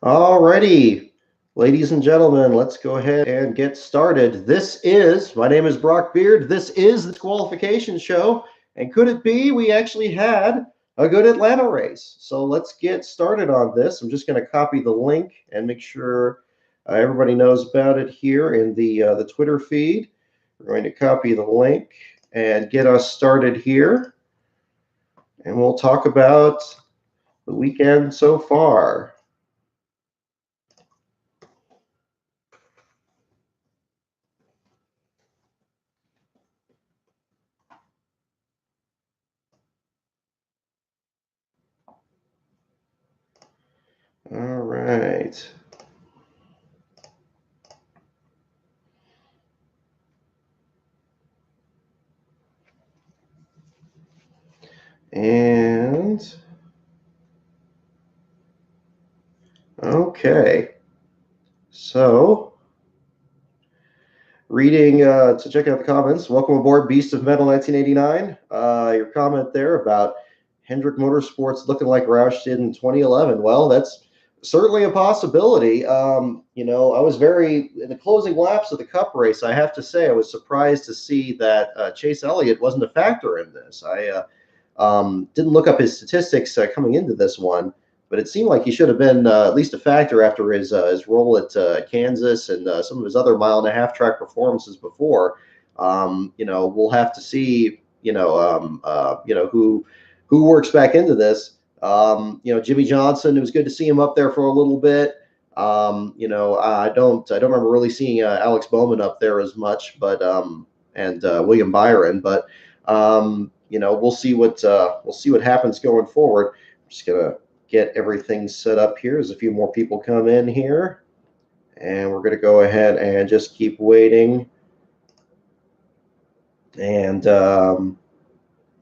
Alrighty, ladies and gentlemen, let's go ahead and get started. My name is Brock Beard. This is the Disqualification Show. And could it be we actually had a good Atlanta race? So let's get started on this. I'm just going to copy the link and make sure everybody knows about it here in the Twitter feed. We're going to copy the link and get us started here. And we'll talk about the weekend so far. All right. And okay, so reading to check out the comments. Welcome aboard, Beast of Metal 1989. Your comment there about Hendrick Motorsports looking like Roush did in 2011. Well, that's certainly a possibility. I was in the closing laps of the Cup race. I have to say, I was surprised to see that Chase Elliott wasn't a factor in this. I didn't look up his statistics coming into this one, but it seemed like he should have been at least a factor after his role at Kansas and some of his other mile-and-a-half track performances before. We'll have to see. Who works back into this. Jimmy Johnson. It was good to see him up there for a little bit. I don't remember really seeing Alex Bowman up there as much, but and William Byron, but we'll see what happens going forward. I'm just gonna get everything set up here as a few more people come in here, and we're gonna go ahead and just keep waiting. And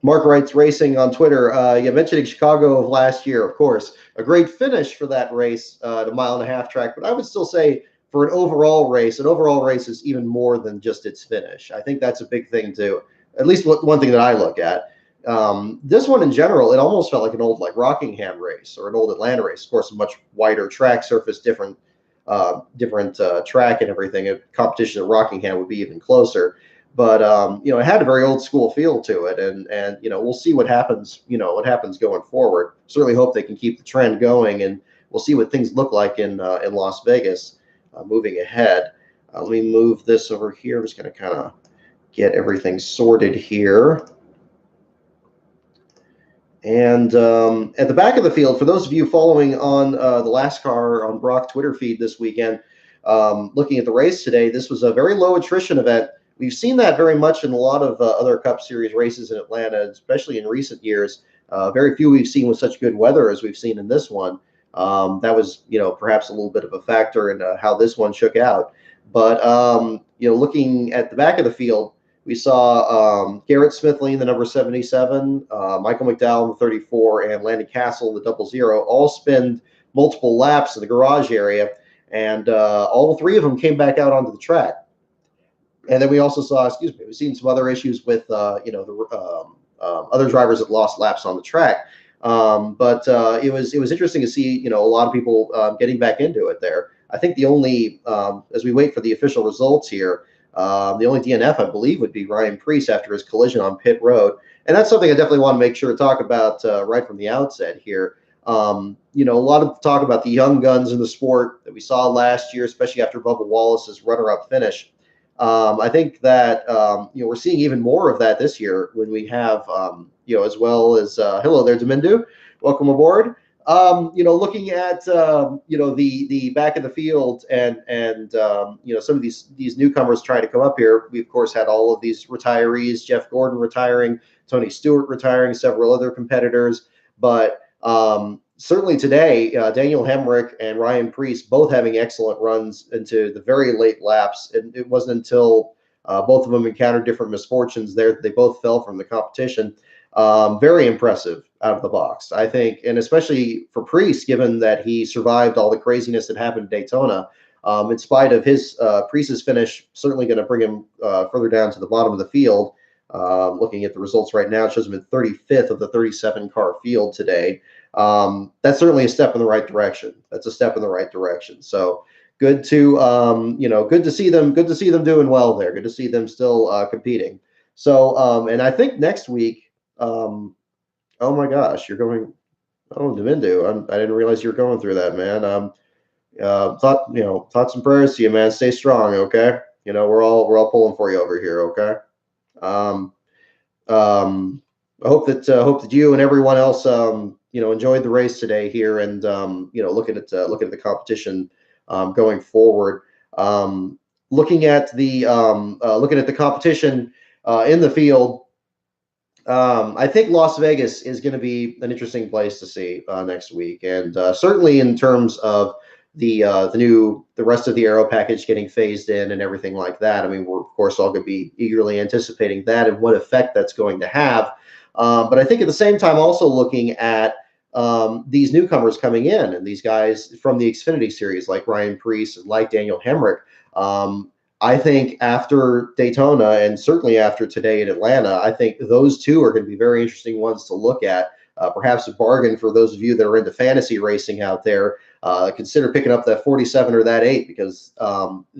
Mark writes racing on Twitter. You mentioning Chicago of last year, of course, a great finish for that race, the mile-and-a-half track. But I would still say for an overall race is even more than just its finish. I think that's a big thing too. At least one thing that I look at. This one in general, it almost felt like an old Rockingham race or an old Atlanta race. Of course, a much wider track surface, different track and everything. A competition at Rockingham would be even closer. But it had a very old school feel to it, and we'll see what happens. What happens going forward. Certainly hope they can keep the trend going, and we'll see what things look like in Las Vegas moving ahead. Let me move this over here. I'm just going to kind of get everything sorted here. And at the back of the field, for those of you following on the Last Car on Brock Twitter feed this weekend, looking at the race today, this was a very low attrition event. We've seen that very much in a lot of other Cup Series races in Atlanta, especially in recent years. Very few we've seen with such good weather as we've seen in this one. That was, perhaps a little bit of a factor in how this one shook out. But, looking at the back of the field, we saw Garrett Smithley in the number 77, Michael McDowell in the 34, and Landon Castle in the 00 all spend multiple laps in the garage area. And all three of them came back out onto the track. And then we also saw, we've seen some other issues with, the other drivers that lost laps on the track. But it was interesting to see, a lot of people getting back into it there. I think the only, as we wait for the official results here, the only DNF, I believe, would be Ryan Preece after his collision on pit road. And that's something I definitely want to make sure to talk about right from the outset here. A lot of talk about the young guns in the sport that we saw last year, especially after Bubba Wallace's runner-up finish. I think that we're seeing even more of that this year when we have as well as hello there, Domindu, welcome aboard. Looking at the back of the field and some of these newcomers trying to come up here. We of course had all of these retirees: Jeff Gordon retiring, Tony Stewart retiring, several other competitors, but certainly today, Daniel Hemrick and Ryan Preece both having excellent runs into the very late laps. And it wasn't until both of them encountered different misfortunes there they both fell from the competition. Very impressive out of the box, I think, and especially for Preece, given that he survived all the craziness that happened in Daytona. In spite of his Preece's finish, certainly going to bring him further down to the bottom of the field. Looking at the results right now, it shows them in 35th of the 37 car field today. That's certainly a step in the right direction. That's a step in the right direction. So good to good to see them. Good to see them doing well there. Good to see them still competing. So and I think next week. Oh my gosh, you're going. Oh, Domindu, I didn't realize you were going through that, man. Thoughts and prayers to you, man. Stay strong, okay? We're all pulling for you over here, okay? Um, I hope that you and everyone else enjoyed the race today here, and looking at the competition going forward. Looking at the competition in the field. I think Las Vegas is going to be an interesting place to see next week, and certainly in terms of the rest of the aero package getting phased in and everything like that. I mean, we're of course all going to be eagerly anticipating that and what effect that's going to have. But I think at the same time also looking at these newcomers coming in and these guys from the Xfinity series like Ryan Preece and like Daniel Hemrick. I think after Daytona and certainly after today in Atlanta, I think those two are going to be very interesting ones to look at. Perhaps a bargain for those of you that are into fantasy racing out there. Consider picking up that 47 or that 8 because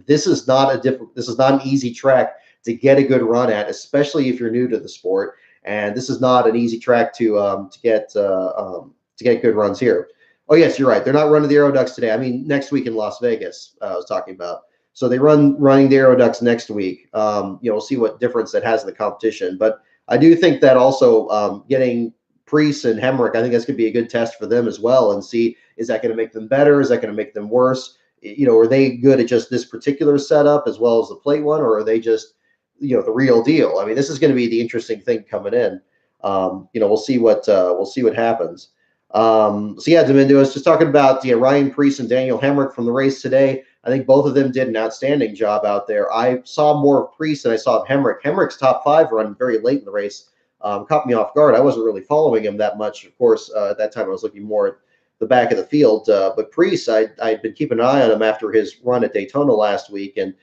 this is not an easy track to get a good run at, especially if you're new to the sport. And this is not an easy track to get good runs here. Oh yes, you're right. They're not running the Aero Ducks today. I mean next week in Las Vegas. I was talking about. So they running the Aero Ducks next week. We'll see what difference that has in the competition. But I do think that also getting Preece and Hemrick, I think that's going to be a good test for them as well, and see is that going to make them better? Is that going to make them worse? Are they good at just this particular setup as well as the plate one, or are they just the real deal? I mean, this is going to be the interesting thing coming in. We'll see what happens. So yeah, Domingo, I was just talking about Ryan Preece and Daniel Hemrick from the race today. I think both of them did an outstanding job out there. I saw more of Preece than I saw of Hemrick. Hemrick's top 5 run very late in the race caught me off guard. I wasn't really following him that much. Of course, at that time I was looking more at the back of the field. But Preece, I'd been keeping an eye on him after his run at Daytona last week, and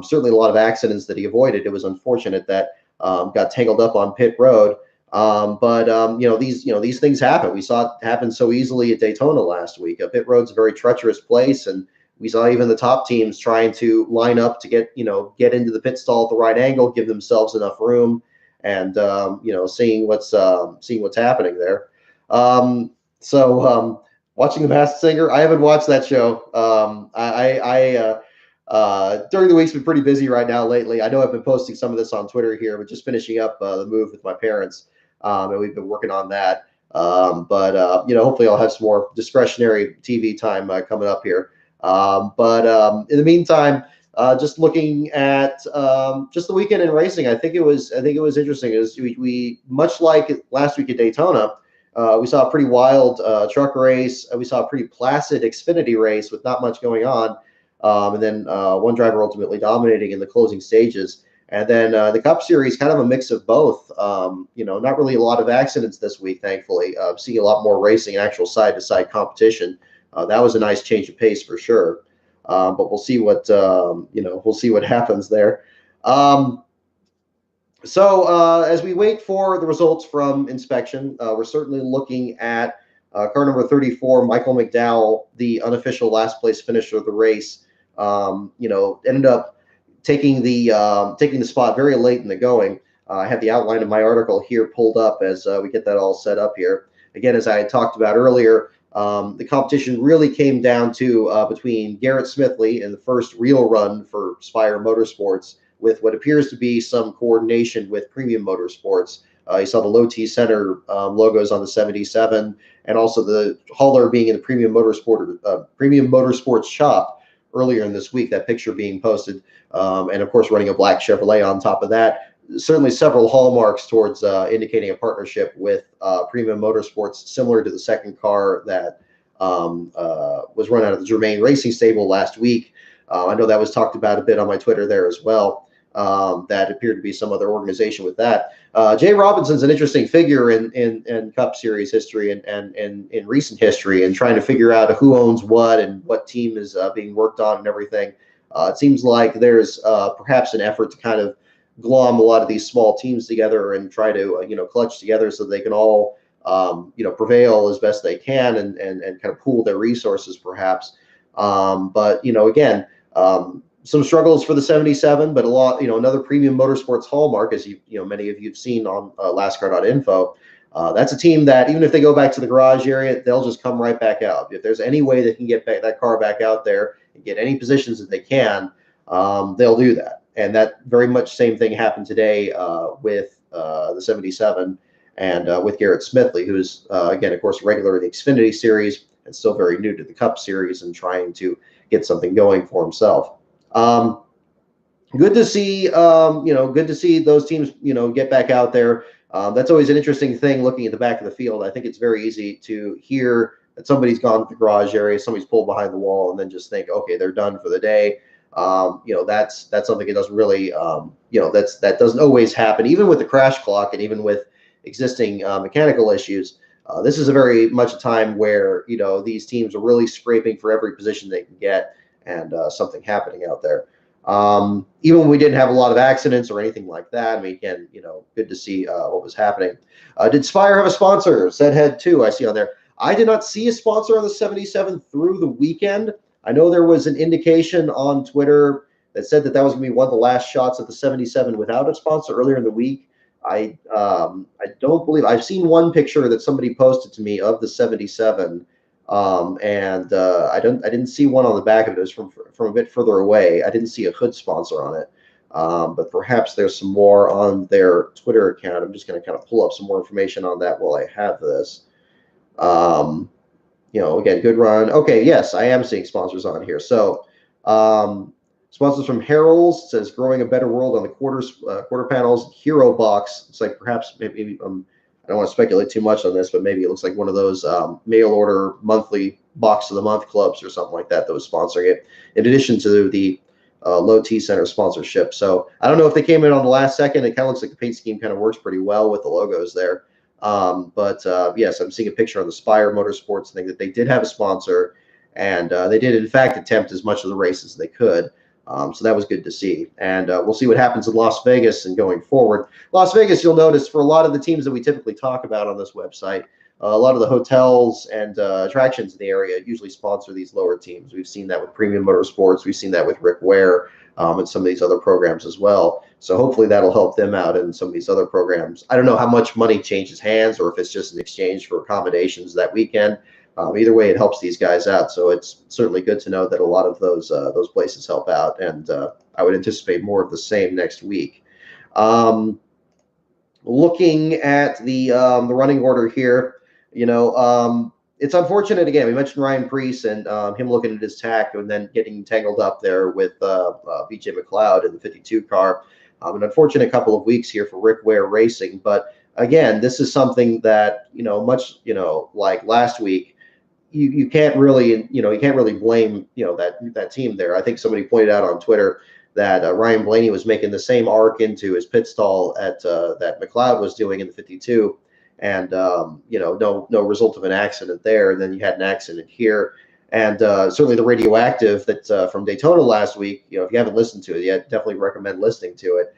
certainly a lot of accidents that he avoided. It was unfortunate that got tangled up on pit road. These things happen. We saw it happen so easily at Daytona last week. Pit road's a very treacherous place, and we saw even the top teams trying to line up to get into the pit stall at the right angle, give themselves enough room, and seeing what's happening there. Watching The Masked Singer, I haven't watched that show. During the week's been pretty busy right now lately. I know I've been posting some of this on Twitter here, but just finishing up the move with my parents, and we've been working on that. Hopefully I'll have some more discretionary TV time coming up here. In the meantime, just looking at just the weekend in racing, I think it was interesting. Is we much like last week at Daytona, we saw a pretty wild truck race. We saw a pretty placid Xfinity race with not much going on, and then one driver ultimately dominating in the closing stages. And then the Cup Series, kind of a mix of both. Not really a lot of accidents this week, thankfully. Seeing a lot more racing and actual side-to-side competition. That was a nice change of pace for sure. But we'll see what happens there. As we wait for the results from inspection, we're certainly looking at car number 34, Michael McDowell, the unofficial last place finisher of the race. Ended up taking the spot very late in the going. I have the outline of my article here pulled up as we get that all set up here. Again, as I had talked about earlier, the competition really came down to between Garrett Smithley in the first real run for Spire Motorsports with what appears to be some coordination with Premium Motorsports. You saw the Low T Center logos on the 77, and also the hauler being in the Premium Motorsports shop earlier in this week. That picture being posted, and of course running a black Chevrolet on top of that. Certainly several hallmarks towards indicating a partnership with Premium Motorsports, similar to the second car that was run out of the Germain Racing stable last week. I know that was talked about a bit on my Twitter there as well. That appeared to be some other organization with that. Jay Robinson's an interesting figure in Cup Series history and in recent history, and trying to figure out who owns what and what team is being worked on and everything. It seems like there's perhaps an effort to kind of glom a lot of these small teams together and try to clutch together so they can all prevail as best they can, and kind of pool their resources perhaps. But again, some struggles for the 77, but a lot, another premium motorsports hallmark, as many of you've seen on LastCar.info. That's a team that even if they go back to the garage area, they'll just come right back out. If there's any way they can get that car back out there and get any positions that they can, they'll do that. And that very much same thing happened today with the 77 and with Garrett Smithley, who's, again, of course, regular in the Xfinity Series and still very new to the Cup Series and trying to get something going for himself. Good to see, good to see those teams, get back out there. That's always an interesting thing looking at the back of the field. I think it's very easy to hear that somebody's gone to the garage area, somebody's pulled behind the wall, and then just think, okay, they're done for the day. That's something that doesn't really, that doesn't always happen, even with the crash clock and even with existing mechanical issues. This is a very much a time where, these teams are really scraping for every position they can get, and something happening out there. Even when we didn't have a lot of accidents or anything like that, I mean, again, good to see what was happening. Did Spire have a sponsor? Said Head 2, I see on there. I did not see a sponsor on the 77 through the weekend. I know there was an indication on Twitter that said that was going to be one of the last shots at the 77 without a sponsor earlier in the week. I don't believe I've seen one picture that somebody posted to me of the 77. And I didn't see one on the back of it. It was from a bit further away. I didn't see a hood sponsor on it, but perhaps there's some more on their Twitter account. I'm just going to kind of pull up some more information on that while I have this. Again, good run. Okay, yes, I am seeing sponsors on here. So sponsors from Harold's, says growing a better world on the quarter panels. Hero Box. It's like perhaps maybe I don't want to speculate too much on this, but maybe it looks like one of those mail order monthly box of the month clubs or something like that was sponsoring it, in addition to the Low T Center sponsorship. So I don't know if they came in on the last second. It kind of looks like the paint scheme kind of works pretty well with the logos there. But yes, I'm seeing a picture on the Spire Motorsports thing that they did have a sponsor, and they did in fact attempt as much of the race as they could. So that was good to see. And we'll see what happens in Las Vegas and going forward. Las Vegas, you'll notice for a lot of the teams that we typically talk about on this website, a lot of the hotels and attractions in the area usually sponsor these lower teams. We've seen that with Premium Motorsports. We've seen that with Rick Ware and some of these other programs as well. So hopefully that'll help them out in some of these other programs. I don't know how much money changes hands or if it's just an exchange for accommodations that weekend. Either way, it helps these guys out. So it's certainly good to know that a lot of those places help out, and I would anticipate more of the same next week. Looking at the running order here, it's unfortunate. Again, we mentioned Ryan Preece and him looking at his tack and then getting tangled up there with BJ McLeod in the 52 car. An unfortunate couple of weeks here for Rick Ware Racing, but again, this is something that much like last week. You can't really blame that team there. I think somebody pointed out on Twitter that Ryan Blaney was making the same arc into his pit stall at that McLeod was doing in the 52, and no result of an accident there. And then you had an accident here, and certainly the radioactive that from Daytona last week. If you haven't listened to it yet, definitely recommend listening to it.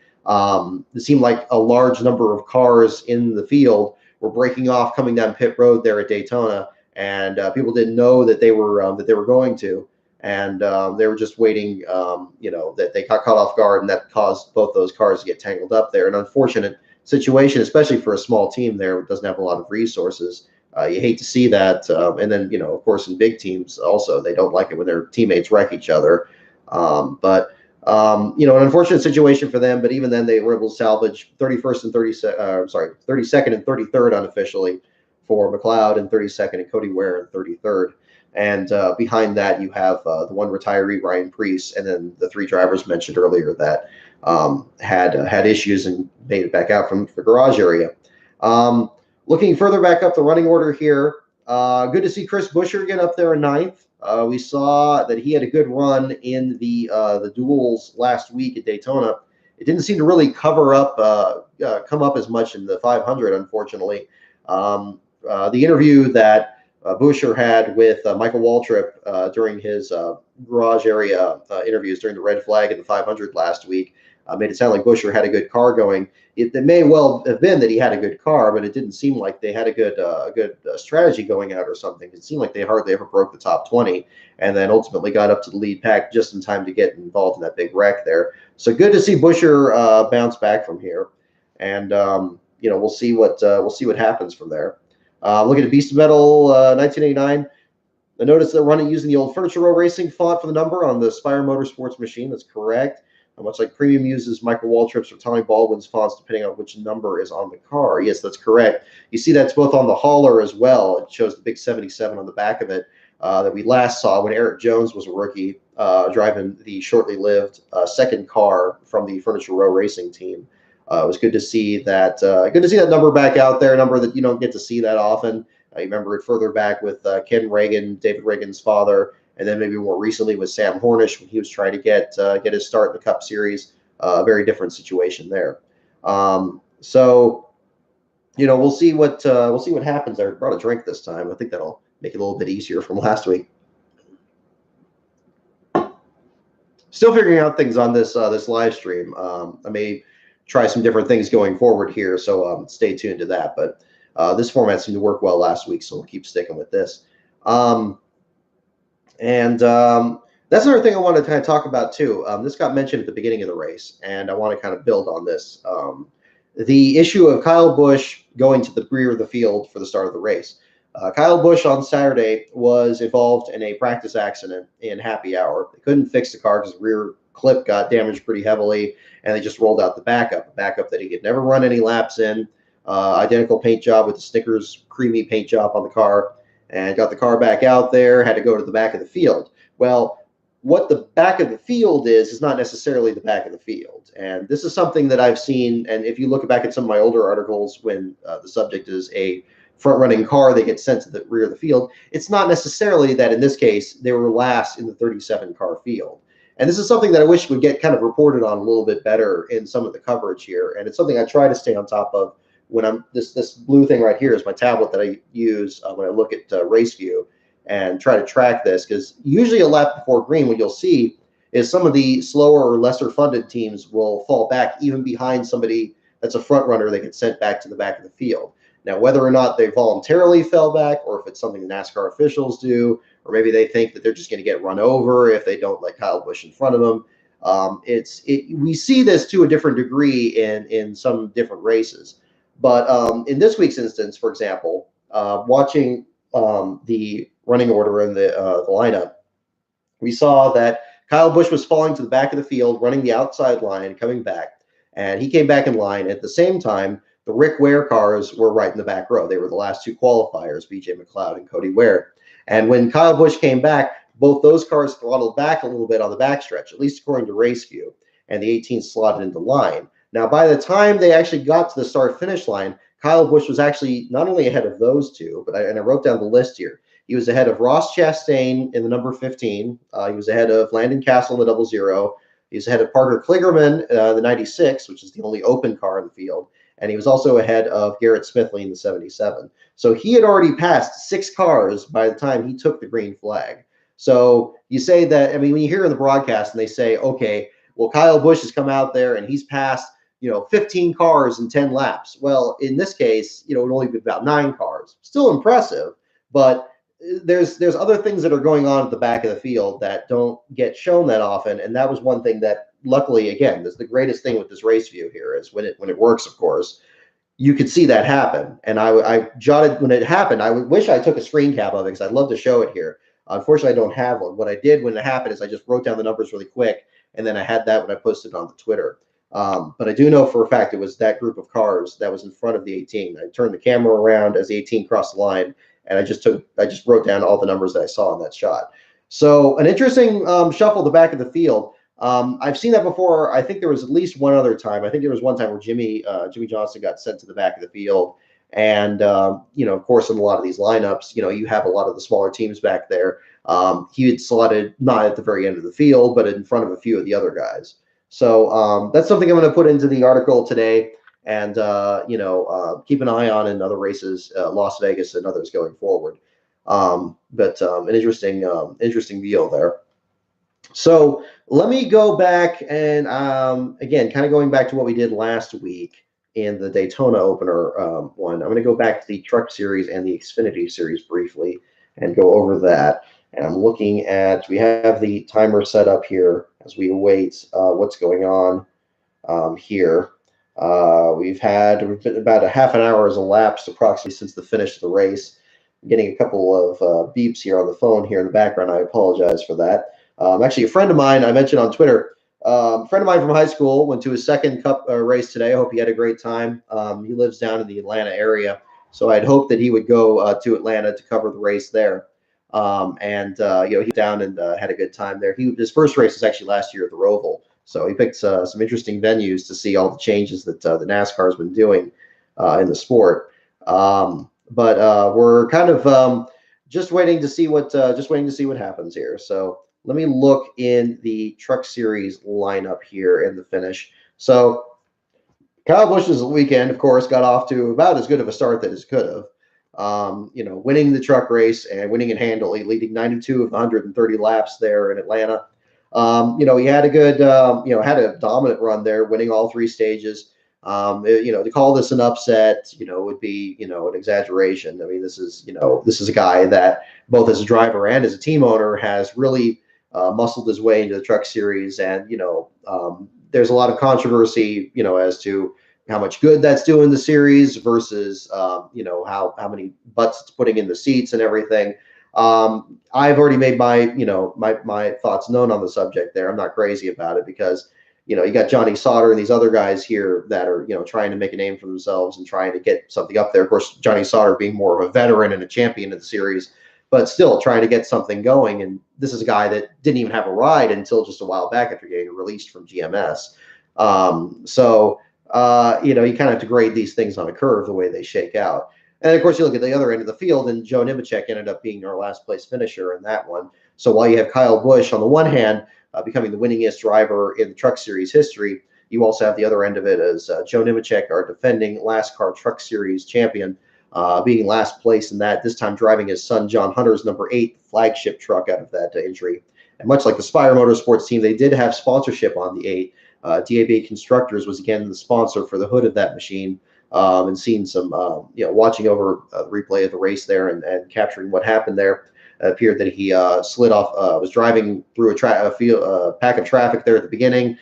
It seemed like a large number of cars in the field were breaking off coming down pit road there at Daytona. And people didn't know that they were going to, and they were just waiting. That they got caught off guard, and that caused both those cars to get tangled up there. An unfortunate situation, especially for a small team there that doesn't have a lot of resources. You hate to see that, and then of course, in big teams also they don't like it when their teammates wreck each other. But an unfortunate situation for them. But even then, they were able to salvage 31st and 32nd and 33rd unofficially for McLeod in 32nd and Cody Ware in 33rd. And behind that, you have the one retiree, Ryan Preece, and then the three drivers mentioned earlier that had issues and made it back out from the garage area. Looking further back up the running order here, good to see Chris Buescher get up there in 9th. We saw that he had a good run in the duels last week at Daytona. It didn't seem to really come up as much in the 500, unfortunately. The interview that Buescher had with Michael Waltrip during his garage area interviews during the red flag in the 500 last week, made it sound like Buescher had a good car going. It may well have been that he had a good car, but it didn't seem like they had a good strategy going out or something. It seemed like they hardly ever broke the top 20, and then ultimately got up to the lead pack just in time to get involved in that big wreck there. So good to see Buescher bounce back from here, and we'll see what happens from there. Looking at Beast of Metal 1989. I noticed they're running using the old Furniture Row Racing font for the number on the Spire Motorsports machine. That's correct. Much like Premium uses Michael Waltrip's or Tommy Baldwin's fonts depending on which number is on the car. Yes, that's correct. You see that's both on the hauler as well. It shows the big 77 on the back of it that we last saw when Eric Jones was a rookie driving the shortly lived second car from the Furniture Row Racing team. It was good to see that. Good to see that number back out there. A number that you don't get to see that often. You remember it further back with Ken Reagan, David Reagan's father, and then maybe more recently with Sam Hornish when he was trying to get his start in the Cup Series. A very different situation there. So, we'll see what happens there. I brought a drink this time. I think that'll make it a little bit easier from last week. Still figuring out things on this live stream. I may try some different things going forward here, so stay tuned to that. But this format seemed to work well last week, so we'll keep sticking with this. That's another thing I wanted to kind of talk about too. This got mentioned at the beginning of the race, and I want to kind of build on this. The issue of Kyle Busch going to the rear of the field for the start of the race. Kyle Busch on Saturday was involved in a practice accident in happy hour. They couldn't fix the car because the rear clip got damaged pretty heavily, and they just rolled out the backup that he could never run any laps in. Identical paint job with the Snickers creamy paint job on the car, and got the car back out there, had to go to the back of the field. Well, what the back of the field is not necessarily the back of the field. And this is something that I've seen, and if you look back at some of my older articles when the subject is a front-running car that gets sent to the rear of the field, it's not necessarily that in this case they were last in the 37-car field. And this is something that I wish would get kind of reported on a little bit better in some of the coverage here. And it's something I try to stay on top of when I'm this blue thing right here is my tablet that I use when I look at RaceView and try to track this, because usually a lap before green, what you'll see is some of the slower or lesser funded teams will fall back even behind somebody that's a front runner that gets sent back to the back of the field. Now, whether or not they voluntarily fell back, or if it's something the NASCAR officials do, or maybe they think that they're just going to get run over if they don't let Kyle Busch in front of them. We see this to a different degree in some different races. But in this week's instance, for example, watching the running order in the lineup, we saw that Kyle Busch was falling to the back of the field, running the outside line, coming back, and he came back in line. At the same time, the Rick Ware cars were right in the back row. They were the last two qualifiers, BJ McLeod and Cody Ware. And when Kyle Busch came back, both those cars throttled back a little bit on the backstretch, at least according to RaceView, and the 18 slotted into line. Now, by the time they actually got to the start-finish line, Kyle Busch was actually not only ahead of those two, but I wrote down the list here. He was ahead of Ross Chastain in the number 15. He was ahead of Landon Castle in the 00. He was ahead of Parker Kligerman, the 96, which is the only open car in the field. And he was also ahead of Garrett Smithley in the 77. So he had already passed 6 cars by the time he took the green flag. So you say that, I mean, when you hear in the broadcast and they say, okay, well, Kyle Busch has come out there and he's passed, 15 cars in 10 laps. Well, in this case, it would only be about 9 cars. Still impressive, but there's other things that are going on at the back of the field that don't get shown that often. And that was one thing that, luckily, again, this is the greatest thing with this race view here is when it works, of course, you could see that happen. And I jotted when it happened. I wish I took a screen cap of it because I'd love to show it here. Unfortunately, I don't have one. What I did when it happened is I just wrote down the numbers really quick, and then I had that when I posted it on the Twitter. But I do know for a fact it was that group of cars that was in front of the 18. I turned the camera around as the 18 crossed the line, and I just wrote down all the numbers that I saw in that shot. So an interesting shuffle at the back of the field. I've seen that before. I think there was at least one other time. I think there was one time where Jimmy Johnson got sent to the back of the field. And, of course, in a lot of these lineups, you have a lot of the smaller teams back there. He had slotted not at the very end of the field, but in front of a few of the other guys. So that's something I'm going to put into the article today and, keep an eye on in other races, Las Vegas and others going forward. But an interesting deal there. So let me go back and again, kind of going back to what we did last week in the Daytona opener one. I'm going to go back to the Truck Series and the Xfinity Series briefly and go over that. And I'm looking at, we have the timer set up here as we await what's going on here. We've been about a half an hour has elapsed approximately since the finish of the race. I'm getting a couple of beeps here on the phone here in the background. I apologize for that. Actually, a friend of mine I mentioned on Twitter, a friend of mine from high school went to his second Cup race today. I hope he had a great time. He lives down in the Atlanta area, so I'd hoped that he would go to Atlanta to cover the race there. He was down and had a good time there. His first race was actually last year at the Roval, so he picked some interesting venues to see all the changes that the NASCAR has been doing in the sport. But we're kind of just waiting to see what happens here. So let me look in the Truck Series lineup here in the finish. So Kyle Busch's weekend, of course, got off to about as good of a start that it could have. Winning the truck race and winning it handily, leading 92 of 130 laps there in Atlanta. He had a good, had a dominant run there, winning all three stages. To call this an upset, would be, an exaggeration. I mean, this is a guy that both as a driver and as a team owner has really muscled his way into the Truck Series, and there's a lot of controversy, as to how much good that's doing the series versus, how many butts it's putting in the seats and everything. I've already made my thoughts known on the subject there. I'm not crazy about it because, you got Johnny Sauter and these other guys here that are, trying to make a name for themselves and trying to get something up there. Of course, Johnny Sauter being more of a veteran and a champion of the series, but still trying to get something going. And this is a guy that didn't even have a ride until just a while back after getting released from GMS. You kind of have to grade these things on a curve the way they shake out. And of course, you look at the other end of the field, and Joe Nemechek ended up being our last place finisher in that one. So while you have Kyle Busch on the one hand becoming the winningest driver in the Truck Series history, you also have the other end of it as Joe Nemechek, our defending LASCAR Truck Series champion, being last place in that, this time driving his son John Hunter's number 8 flagship truck out of that injury. And much like the Spire Motorsports team, they did have sponsorship on the 8. DAB Constructors was again the sponsor for the hood of that machine, and seeing some, watching over the replay of the race there and capturing what happened there. It appeared that he slid off, was driving through a pack of traffic there at the beginning.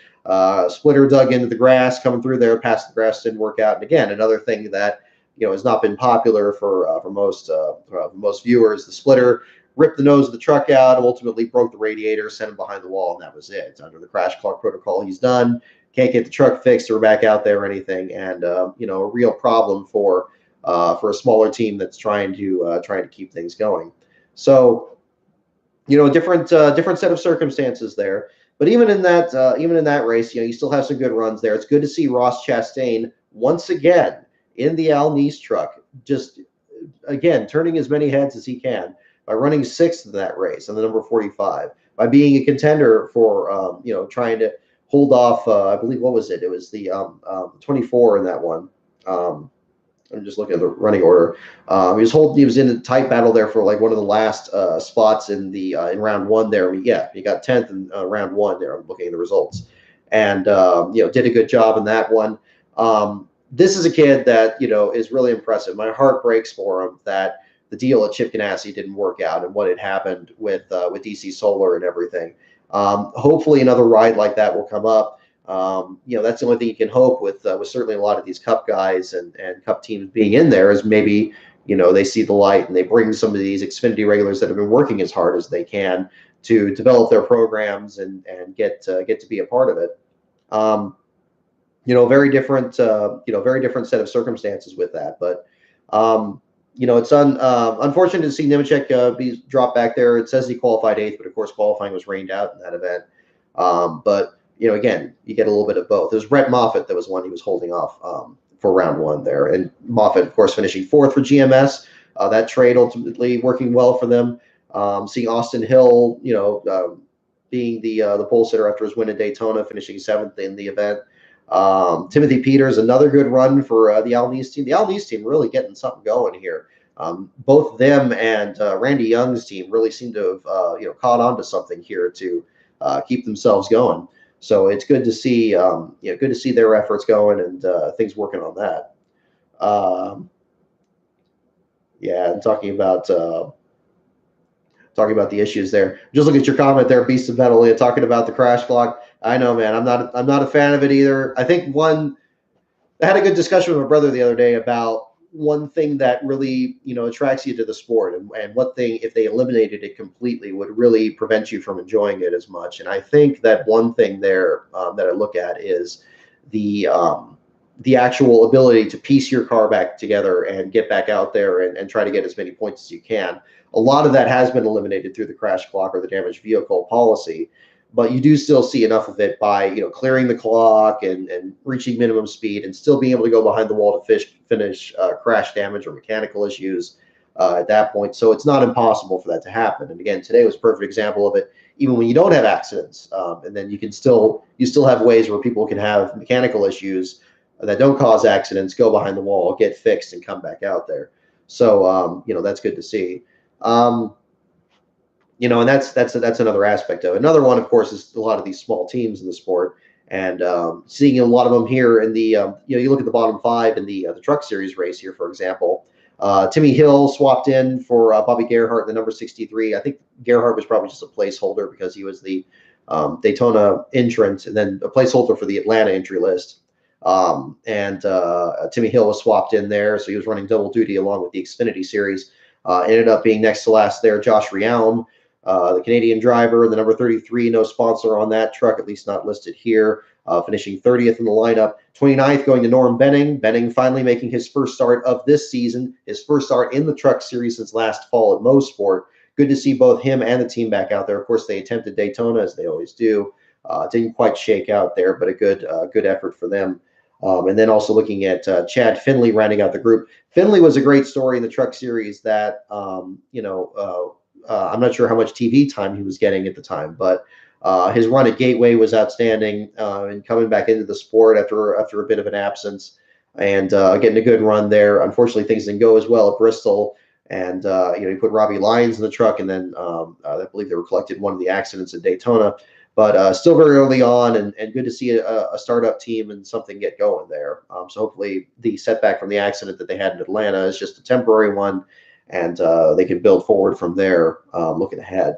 Splitter dug into the grass, coming through there, past the grass, didn't work out. And again, another thing that has not been popular for most viewers. The splitter ripped the nose of the truck out, ultimately broke the radiator, sent him behind the wall, and that was it. Under the crash car protocol, he's done. Can't get the truck fixed or back out there or anything, and a real problem for a smaller team that's trying to keep things going. So, different set of circumstances there. But even in that race, you still have some good runs there. It's good to see Ross Chastain once again in the Al Nice truck, just again turning as many heads as he can by running 6th in that race on the number 45, by being a contender for trying to hold off. I believe, what was it? It was the 24 in that one. I'm just looking at the running order. He was in a tight battle there for like one of the last spots in in round 1 there. He got 10th in round 1 there. I'm looking at the results, and did a good job in that one. This is a kid that is really impressive. My heart breaks for him that the deal at Chip Ganassi didn't work out and what had happened with DC Solar and everything. Hopefully another ride like that will come up. That's the only thing you can hope with certainly a lot of these Cup guys and Cup teams being in there, is maybe they see the light and they bring some of these Xfinity regulars that have been working as hard as they can to develop their programs and get to be a part of it. Very different set of circumstances with that, but it's unfortunate to see Nemechek be dropped back there. It says he qualified 8th, but of course qualifying was rained out in that event. But again, you get a little bit of both. It was Brett Moffitt that was one he was holding off for round 1 there, and Moffitt, of course, finishing 4th for GMS. That trade ultimately working well for them. Seeing Austin Hill, being the pole sitter after his win at Daytona, finishing 7th in the event. Timothy Peters, another good run for the Al Nice team. The Al Nice team really getting something going here. Both them and Randy Young's team really seem to have caught on to something here to keep themselves going. So it's good to see, good to see their efforts going and things working on that. Um, yeah, and talking about the issues there. Just look at your comment there, Beast of Metal, talking about the crash clock. I know, man. I'm not a fan of it either. I think I had a good discussion with my brother the other day about one thing that really, attracts you to the sport, and what thing, if they eliminated it completely, would really prevent you from enjoying it as much. And I think that one thing there that I look at is the um, the actual ability to piece your car back together and get back out there and try to get as many points as you can. A lot of that has been eliminated through the crash clock or the damaged vehicle policy, but you do still see enough of it by clearing the clock and reaching minimum speed and still being able to go behind the wall to finish crash damage or mechanical issues at that point. So it's not impossible for that to happen. And again, today was a perfect example of it. Even when you don't have accidents, and then you still have ways where people can have mechanical issues that don't cause accidents, go behind the wall, get fixed, and come back out there. So that's good to see. Um, and that's another aspect of it. Another one, of course, is a lot of these small teams in the sport, and seeing a lot of them here in the you look at the bottom five in the Truck Series race here, for example. Timmy Hill swapped in for Bobby Gerhart, the number 63. I think Gerhart was probably just a placeholder because he was the Daytona entrant, and then a placeholder for the Atlanta entry list. And Timmy Hill was swapped in there, so he was running double duty along with the Xfinity Series. Ended up being next to last there, Josh Rialm, the Canadian driver, the number 33, no sponsor on that truck, at least not listed here, finishing 30th in the lineup. 29th going to Norm Benning. Benning finally making his first start of this season, his first start in the Truck Series since last fall at Mosport. Good to see both him and the team back out there. Of course, they attempted Daytona, as they always do. Didn't quite shake out there, but a good effort for them. And then also looking at Chad Finley rounding out the group. Finley was a great story in the Truck Series that, I'm not sure how much TV time he was getting at the time, but his run at Gateway was outstanding, and coming back into the sport after a bit of an absence, and getting a good run there. Unfortunately, things didn't go as well at Bristol, and he put Robbie Lyons in the truck, and then I believe they were collected one of the accidents at Daytona. But still very early on, and good to see a startup team and something get going there. So hopefully the setback from the accident that they had in Atlanta is just a temporary one, and they can build forward from there, looking ahead.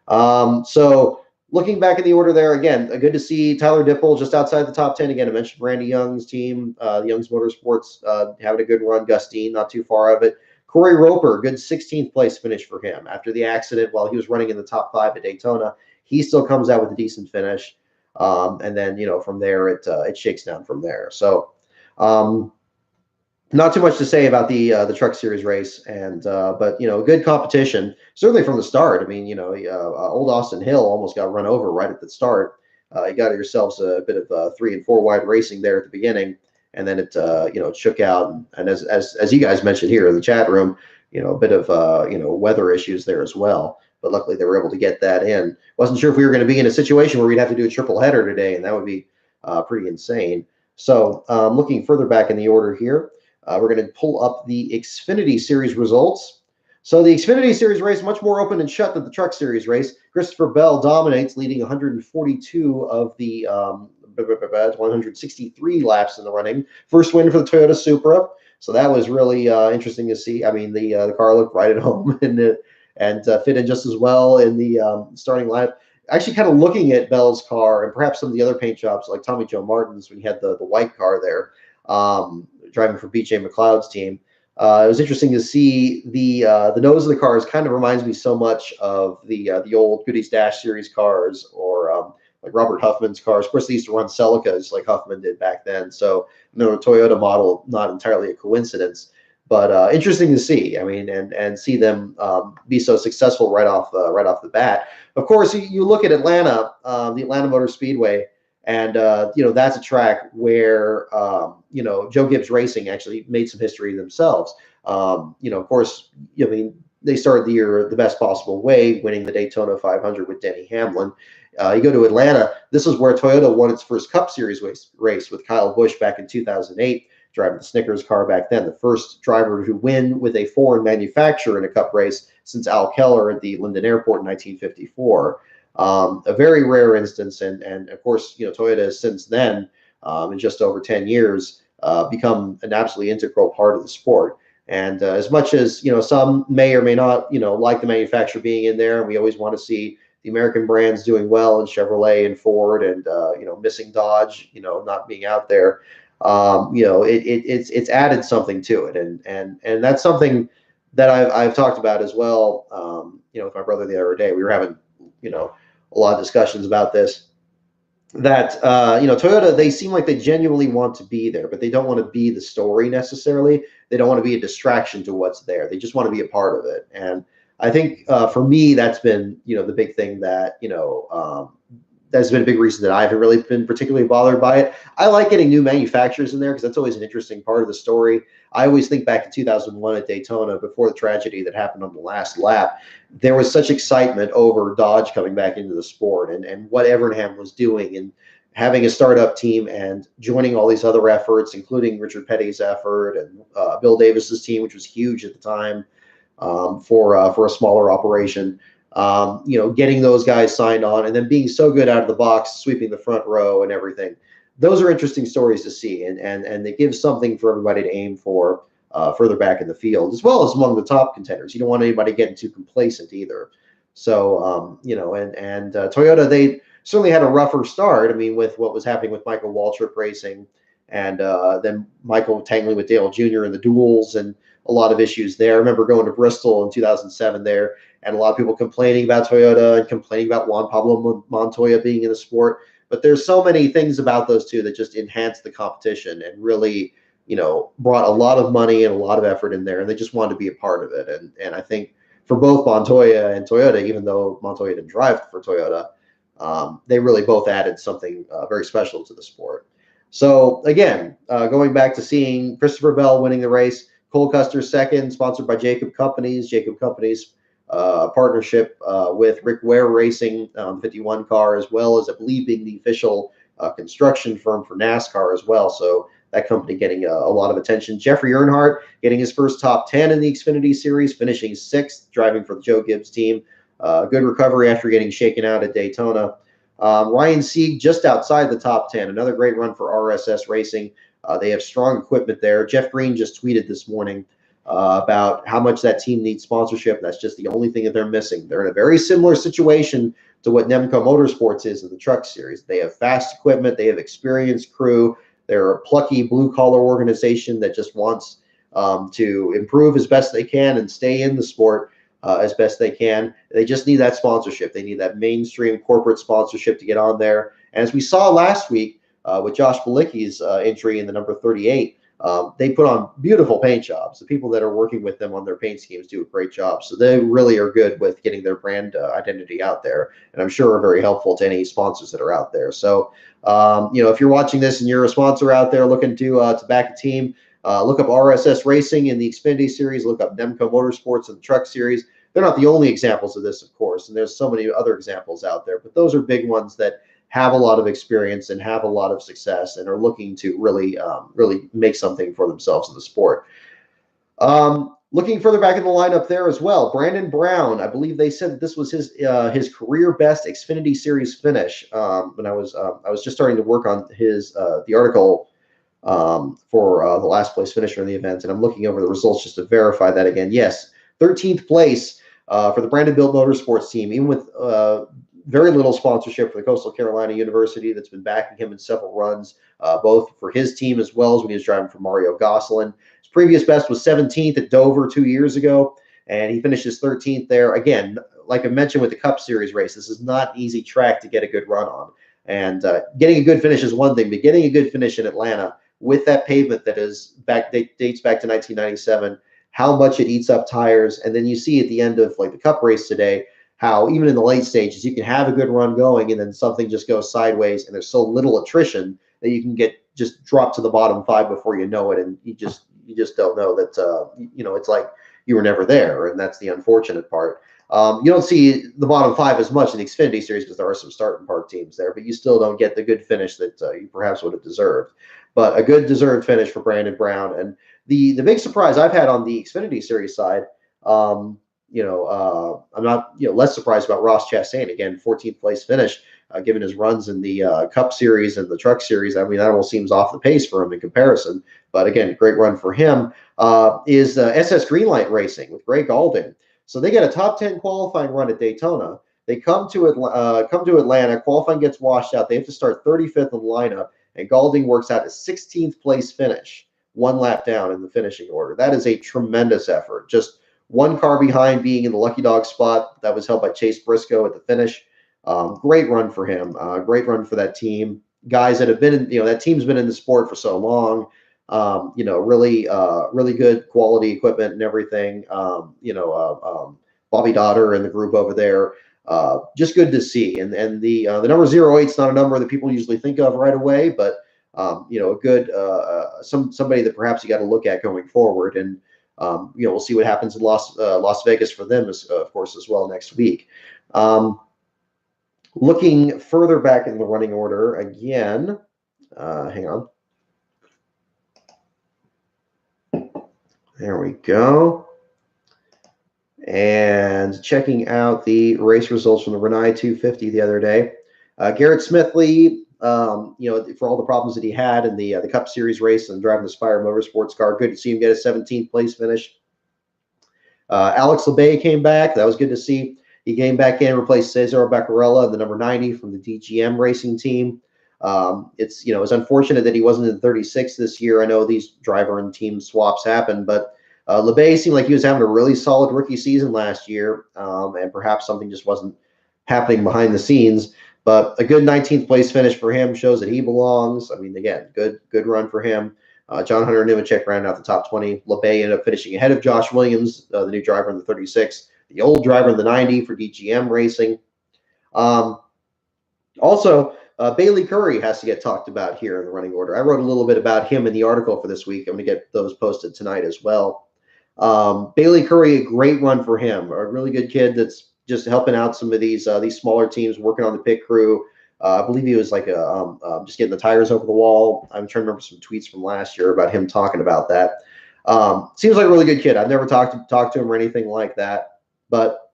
So looking back in the order there, again, good to see Tyler Dipple just outside the top 10. Again, I mentioned Randy Young's team, the Young's Motorsports, having a good run. Gustine, not too far of it. Corey Roper, good 16th place finish for him. After the accident, while he was running in the top 5 at Daytona, he still comes out with a decent finish. And then, from there, it shakes down from there. So not too much to say about the Truck Series race, but good competition certainly from the start. I mean, old Austin Hill almost got run over right at the start. You got yourselves a bit of 3 and 4 wide racing there at the beginning, and then it shook out. And as you guys mentioned here in the chat room, a bit of weather issues there as well. But luckily they were able to get that in. Wasn't sure if we were going to be in a situation where we'd have to do a triple header today, and that would be pretty insane. So looking further back in the order here, we're going to pull up the Xfinity Series results. So the Xfinity Series race, much more open and shut than the Truck Series race. Christopher Bell dominates, leading 142 of the 163 laps in the running. First win for the Toyota Supra. So that was really interesting to see. I mean, the car looked right at home, and fit in just as well in the starting lineup. Actually, kind of looking at Bell's car and perhaps some of the other paint jobs like Tommy Joe Martin's when he had the white car there, driving for BJ McLeod's team. It was interesting to see the nose of the cars. Kind of reminds me so much of the old Goodies Dash Series cars, or like Robert Huffman's cars. Of course, they used to run Celicas like Huffman did back then. So the Toyota model, not entirely a coincidence. But interesting to see. I mean, and see them be so successful right off the bat. Of course, you look at Atlanta, the Atlanta Motor Speedway, and that's a track where Joe Gibbs Racing actually made some history themselves. Of course, I mean, they started the year the best possible way, winning the Daytona 500 with Denny Hamlin. You go to Atlanta. This is where Toyota won its first Cup Series race with Kyle Busch back in 2008. Driving the Snickers car back then, the first driver to win with a foreign manufacturer in a Cup race since Al Keller at the Linden Airport in 1954. A very rare instance, and of course, Toyota has since then, in just over 10 years, become an absolutely integral part of the sport. And as much as some may or may not like the manufacturer being in there, and we always want to see the American brands doing well, and Chevrolet and Ford, and missing Dodge, not being out there. It's added something to it, and that's something that I've talked about as well. With my brother the other day, we were having a lot of discussions about this. That Toyota, they seem like they genuinely want to be there, but they don't want to be the story necessarily. They don't want to be a distraction to what's there. They just want to be a part of it. And I think for me, that's been the big thing that that's been a big reason that I haven't really been particularly bothered by it. I like getting new manufacturers in there because that's always an interesting part of the story. I always think back to 2001 at Daytona before the tragedy that happened on the last lap. There was such excitement over Dodge coming back into the sport, and what Evernham was doing, and having a startup team and joining all these other efforts, including Richard Petty's effort and Bill Davis's team, which was huge at the time for a smaller operation. Getting those guys signed on and then being so good out of the box, sweeping the front row and everything. Those are interesting stories to see, and they give something for everybody to aim for further back in the field, as well as among the top contenders. You don't want anybody getting too complacent either. So, and Toyota, they certainly had a rougher start. I mean, with what was happening with Michael Waltrip Racing, and then Michael tangling with Dale Jr. in the duels, and a lot of issues there. I remember going to Bristol in 2007 there, and a lot of people complaining about Toyota and complaining about Juan Pablo Montoya being in the sport. But there's so many things about those two that just enhance the competition and really, brought a lot of money and a lot of effort in there, and they just wanted to be a part of it. And I think for both Montoya and Toyota, even though Montoya didn't drive for Toyota, they really both added something very special to the sport. So again, going back to seeing Christopher Bell winning the race, Cole Custer second, sponsored by Jacob Companies. Jacob Companies partnership with Rick Ware Racing, 51 car, as well as I believe being the official construction firm for NASCAR as well. So that company getting a lot of attention. Jeffrey Earnhardt getting his first top 10 in the Xfinity Series, finishing sixth, driving for the Joe Gibbs team. Good recovery after getting shaken out at Daytona. Ryan Sieg just outside the top 10. Another great run for RSS Racing. They have strong equipment there. Jeff Green just tweeted this morning about how much that team needs sponsorship. That's just the only thing that they're missing. They're in a very similar situation to what Nemco Motorsports is in the truck series. They have fast equipment. They have experienced crew. They're a plucky blue-collar organization that just wants to improve as best they can and stay in the sport as best they can. They just need that sponsorship. They need that mainstream corporate sponsorship to get on there. And as we saw last week with Josh Balicki's entry in the number 38, they put on beautiful paint jobs. The people that are working with them on their paint schemes do a great job. So they really are good with getting their brand identity out there, and I'm sure are very helpful to any sponsors that are out there. So, if you're watching this and you're a sponsor out there looking to back a team, look up RSS Racing in the Xfinity Series. Look up Nemco Motorsports in the Truck Series. They're not the only examples of this, of course, and there's so many other examples out there, but those are big ones that have a lot of experience and have a lot of success and are looking to really make something for themselves in the sport. Looking further back in the lineup there as well, Brandon Brown, I believe they said that this was his career best Xfinity Series finish. When I was just starting to work on the article for the last place finisher in the event, and I'm looking over the results just to verify that again. Yes, 13th place for the Brandon Built Motorsports team, even with very little sponsorship for the Coastal Carolina University that's been backing him in several runs, both for his team as well as when he was driving for Mario Gosselin. His previous best was 17th at Dover 2 years ago, and he finishes 13th there. Again, like I mentioned with the Cup Series race, this is not an easy track to get a good run on. And getting a good finish is one thing, but getting a good finish in Atlanta with that pavement that dates back to 1997, how much it eats up tires. And then you see at the end of like the Cup race today, how even in the late stages, you can have a good run going and then something just goes sideways and there's so little attrition that you can get just dropped to the bottom five before you know it. And you just don't know that, it's like you were never there. And that's the unfortunate part. You don't see the bottom five as much in the Xfinity Series because there are some start and park teams there, but you still don't get the good finish that you perhaps would have deserved. But a good deserved finish for Brandon Brown. And the big surprise I've had on the Xfinity Series side, I'm not less surprised about Ross Chastain. Again, 14th place finish, given his runs in the Cup Series and the Truck Series. I mean, that almost seems off the pace for him in comparison. But again, great run for him. Is SS Greenlight Racing with Greg Galding. So they get a top 10 qualifying run at Daytona. They come to Atlanta. Qualifying gets washed out. They have to start 35th in the lineup, and Galding works out a 16th place finish, one lap down in the finishing order. That is a tremendous effort. Just one car behind being in the lucky dog spot that was held by Chase Briscoe at the finish. Great run for him. Great run for that team. Guys that have been in, that team's been in the sport for so long. Really good quality equipment and everything. Bobby Dotter and the group over there. Just good to see. And the number 08 is not a number that people usually think of right away, but a good somebody that perhaps you got to look at going forward. And we'll see what happens in Las Vegas for them, of course, as well next week. Looking further back in the running order again, hang on. There we go. And checking out the race results from the Renai 250 the other day. Garrett Smithley, for all the problems that he had in the Cup Series race and driving the Spire Motorsports car, good to see him get a 17th place finish. Alex Labay came back. That was good to see. He came back in, replaced Cesar Beccarella, the number 90 from the DGM racing team. It's unfortunate that he wasn't in 36 this year. I know these driver and team swaps happen, but Labay seemed like he was having a really solid rookie season last year, and perhaps something just wasn't happening behind the scenes. But a good 19th place finish for him shows that he belongs. I mean, again, good run for him. John Hunter Nemechek ran out the top 20. Labay ended up finishing ahead of Josh Williams, the new driver in the 36, the old driver in the 90 for DGM Racing. Also, Bailey Curry has to get talked about here in the running order. I wrote a little bit about him in the article for this week. I'm going to get those posted tonight as well. Bailey Curry, a great run for him. A really good kid that's just helping out some of these smaller teams, working on the pit crew. I believe he was like just getting the tires over the wall. I'm trying to remember some tweets from last year about him talking about that. Seems like a really good kid. I've never talked to him or anything like that, but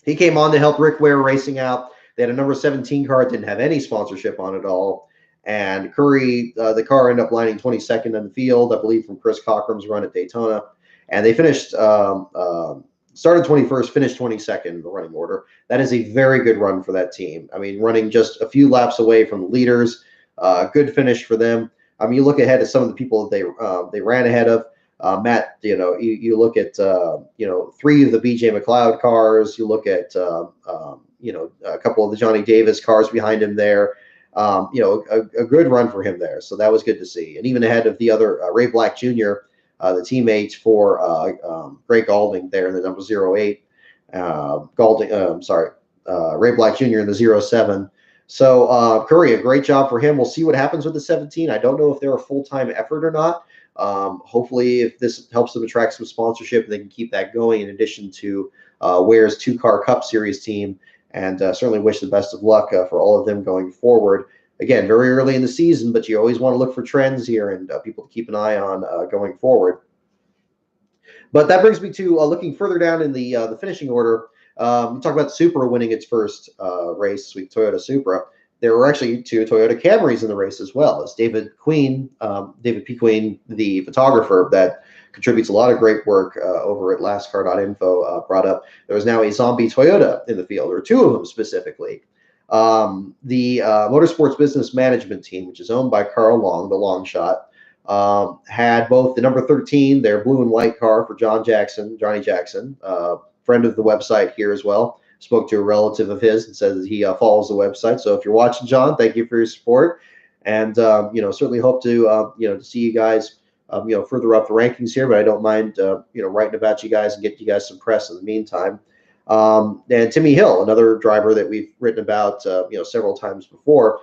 he came on to help Rick Ware Racing out. They had a number 17 car, didn't have any sponsorship on it at all. And Curry, the car ended up lining 22nd in the field, I believe, from Chris Cockrum's run at Daytona. And they finished, started 21st, finished 22nd in the running order. That is a very good run for that team. I mean, running just a few laps away from the leaders. Good finish for them. I mean, you look ahead at some of the people that they ran ahead of. Matt, you look at, 3 of the BJ McLeod cars. You look at, a couple of the Johnny Davis cars behind him there. A good run for him there. So that was good to see. And even ahead of the other Ray Black Jr., the teammates for Greg Galding there in the number 08. Ray Black Jr. in the 07. So Curry, a great job for him. We'll see what happens with the 17. I don't know if they're a full-time effort or not. Hopefully, if this helps them attract some sponsorship, they can keep that going in addition to Ware's 2-car Cup Series team. And certainly wish the best of luck for all of them going forward. Again, very early in the season, but you always want to look for trends here and people to keep an eye on going forward. But that brings me to looking further down in the finishing order. We talked about Supra winning its first race this week, Toyota Supra. There were actually 2 Toyota Camrys in the race as well, as David P. Queen, the photographer that contributes a lot of great work over at lastcar.info, brought up. There is now a zombie Toyota in the field, or 2 of them specifically. The Motorsports Business Management team, which is owned by Carl Long, the long shot, had both the number 13, their blue and white car for Johnny Jackson, friend of the website here as well. Spoke to a relative of his and said that he follows the website. So if you're watching, John, thank you for your support. And, certainly hope to, to see you guys, further up the rankings here, but I don't mind, writing about you guys and get you guys some press in the meantime. And Timmy Hill, another driver that we've written about, several times before.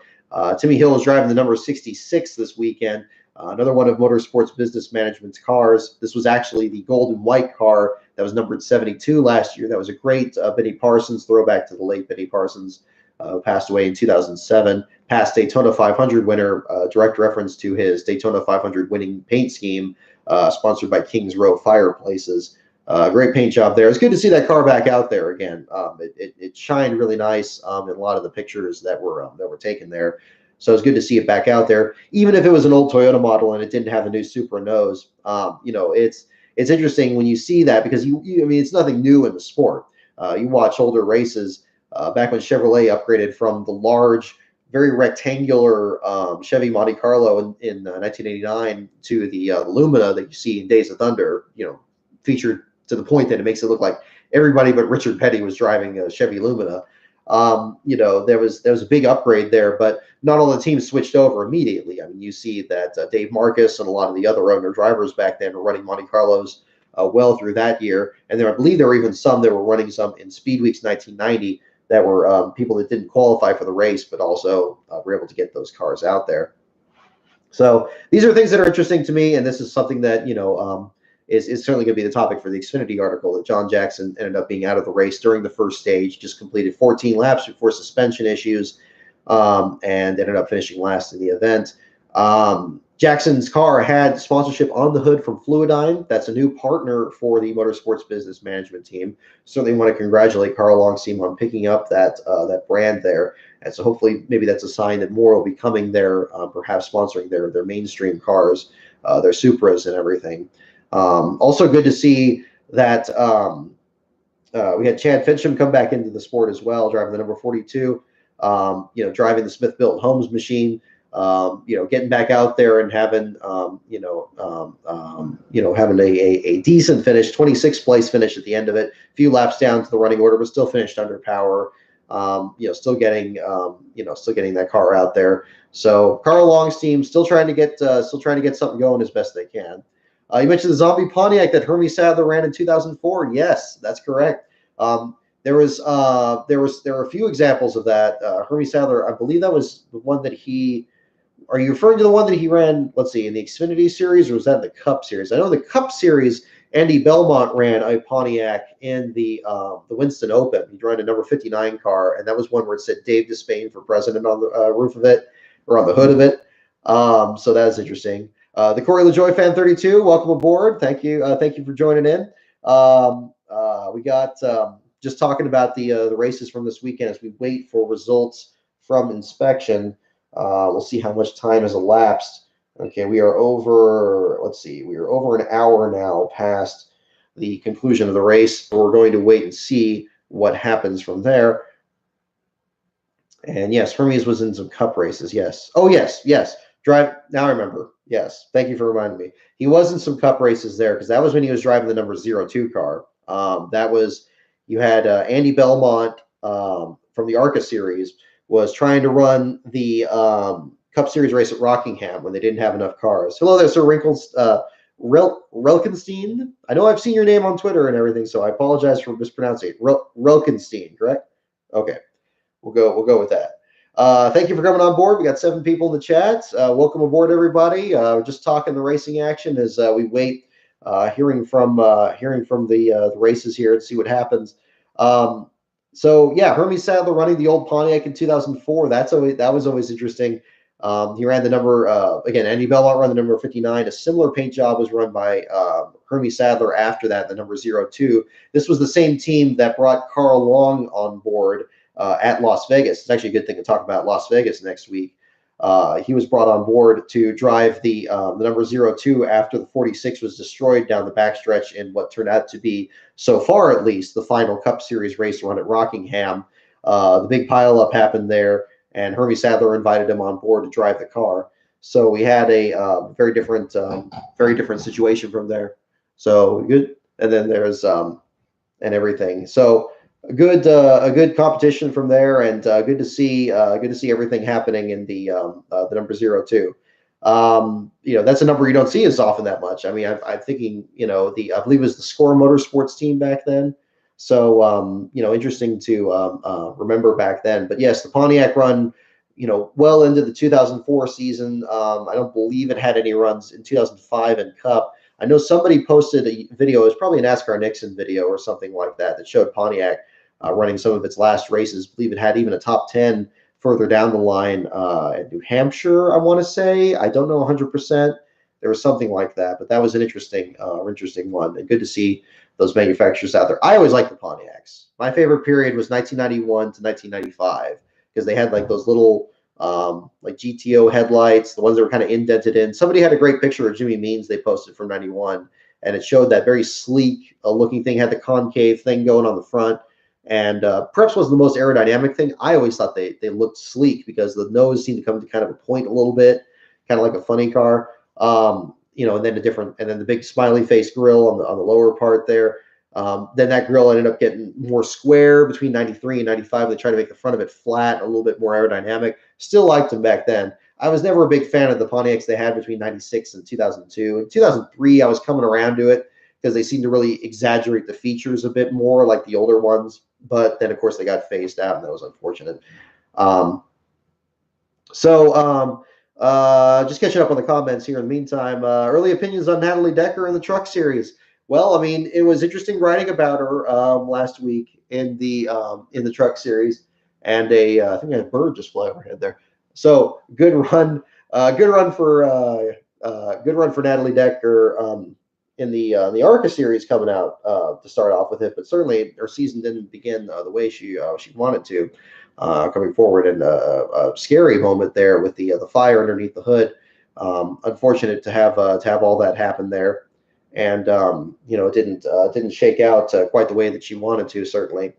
Timmy Hill is driving the number 66 this weekend. Another one of Motorsports Business Management's cars. This was actually the gold and white car that was numbered 72 last year. That was a great Benny Parsons throwback to the late Benny Parsons, who passed away in 2007. Past Daytona 500 winner, direct reference to his Daytona 500 winning paint scheme, sponsored by Kings Row Fireplaces. Great paint job there. It's good to see that car back out there again. It shined really nice in a lot of the pictures that were taken there. So it's good to see it back out there, even if it was an old Toyota model and it didn't have the new Supra nose. It's interesting when you see that, because I mean, it's nothing new in the sport. You watch older races back when Chevrolet upgraded from the large, very rectangular Chevy Monte Carlo in 1989 to the Lumina that you see in Days of Thunder. Featured to the point that it makes it look like everybody but Richard Petty was driving a Chevy Lumina. There was a big upgrade there, but not all the teams switched over immediately. I mean, you see that Dave Marcus and a lot of the other owner drivers back then were running Monte Carlos well through that year, and I believe there were even some that were running some in Speed Weeks 1990 that were people that didn't qualify for the race, but also were able to get those cars out there. So these are things that are interesting to me, and this is something that is certainly going to be the topic for the Xfinity article, that John Jackson ended up being out of the race during the first stage, just completed 14 laps before suspension issues, and ended up finishing last in the event. Jackson's car had sponsorship on the hood from Fluidyne. That's a new partner for the Motorsports Business Management team. Certainly want to congratulate Carl Longseam on picking up that brand there. And so hopefully maybe that's a sign that more will be coming there, perhaps sponsoring their mainstream cars, their Supras and everything. Also good to see that we had Chad Fincham come back into the sport as well, driving the number 42, driving the Smith-built Holmes machine, getting back out there and having, having a decent finish, 26th place finish at the end of it, a few laps down to the running order, but still finished under power, still getting that car out there. So Carl Long's team still trying to get something going as best they can. You mentioned the Zombie Pontiac that Hermie Sadler ran in 2004. Yes, that's correct. There were a few examples of that. Hermie Sadler, I believe that was the one that he. Are you referring to the one that he ran? Let's see, in the Xfinity Series, or was that in the Cup Series? I know the Cup Series, Andy Belmont ran a Pontiac in the Winston Open. He ran a number 59 car, and that was one where it said Dave Despain for president on the roof of it, or on the hood of it. So that is interesting. The Corey LaJoy fan 32, welcome aboard. Thank you for joining in. We got just talking about the races from this weekend as we wait for results from inspection. We'll see how much time has elapsed. Okay, we are over. Let's see, we are over an hour now past the conclusion of the race. We're going to wait and see what happens from there. And yes, Hermes was in some Cup races. Yes. Oh yes. Drive. Now I remember. Yes. Thank you for reminding me. He was in some Cup races there, because that was when he was driving the number 02 car. That was, you had Andy Belmont from the ARCA series was trying to run the Cup Series race at Rockingham when they didn't have enough cars. Hello there, Sir Relkenstein. I know I've seen your name on Twitter and everything, so I apologize for mispronouncing it. Relkenstein, correct? Okay, we'll go with that. Thank you for coming on board. We got 7 people in the chat. Welcome aboard, everybody. We're just talking the racing action as we wait, hearing from the races here to see what happens. So yeah, Hermie Sadler running the old Pontiac in 2004. That was always interesting. He ran the number again. Andy Belmont ran the number 59. A similar paint job was run by Hermie Sadler after that, the number 02. This was the same team that brought Carl Long on board at Las Vegas. It's actually a good thing to talk about Las Vegas next week. He was brought on board to drive the number 02 after the 46 was destroyed down the backstretch in what turned out to be, so far at least, the final Cup Series race run at Rockingham. The big pileup happened there, and Hermie Sadler invited him on board to drive the car. So we had a very different situation from there. So good, and then there's and everything. So a good competition from there, and good to see everything happening in the number 02. That's a number you don't see as often that much. I mean, I'm thinking, I believe it was the Score Motorsports team back then. So interesting to remember back then. But yes, the Pontiac run, well into the 2004 season. I don't believe it had any runs in 2005 in Cup. I know somebody posted a video. It was probably a NASCAR Nixon video or something like that showed Pontiac running some of its last races. I believe it had even a top 10 further down the line at New Hampshire, I want to say. I don't know 100%. There was something like that, but that was an interesting one. And good to see those manufacturers out there. I always liked the Pontiacs. My favorite period was 1991 to 1995 because they had like those little like GTO headlights, the ones that were kind of indented in. Somebody had a great picture of Jimmy Means they posted from 91, and it showed that very sleek looking thing, had the concave thing going on the front. And perhaps wasn't the most aerodynamic thing. I always thought they looked sleek because the nose seemed to come to kind of a point a little bit, kind of like a funny car. And then and then the big smiley face grill on the lower part there. Then that grill ended up getting more square between 93 and 95. They tried to make the front of it flat, a little bit more aerodynamic. Still liked them back then. I was never a big fan of the Pontiacs they had between 96 and 2002. In 2003, I was coming around to it because they seemed to really exaggerate the features a bit more like the older ones. But then, of course, they got phased out, and that was unfortunate. Just catching up on the comments here in the meantime. Early opinions on Natalie Decker in the Truck Series. Well, I mean, it was interesting writing about her last week in the Truck Series, and I think a bird just flew overhead there. So good run for Natalie Decker in the ARCA Series coming out to start off with it. But certainly her season didn't begin the way she wanted to. Coming forward in a scary moment there with the fire underneath the hood. Unfortunate to have all that happen there, and it didn't shake out quite the way that she wanted to. Certainly,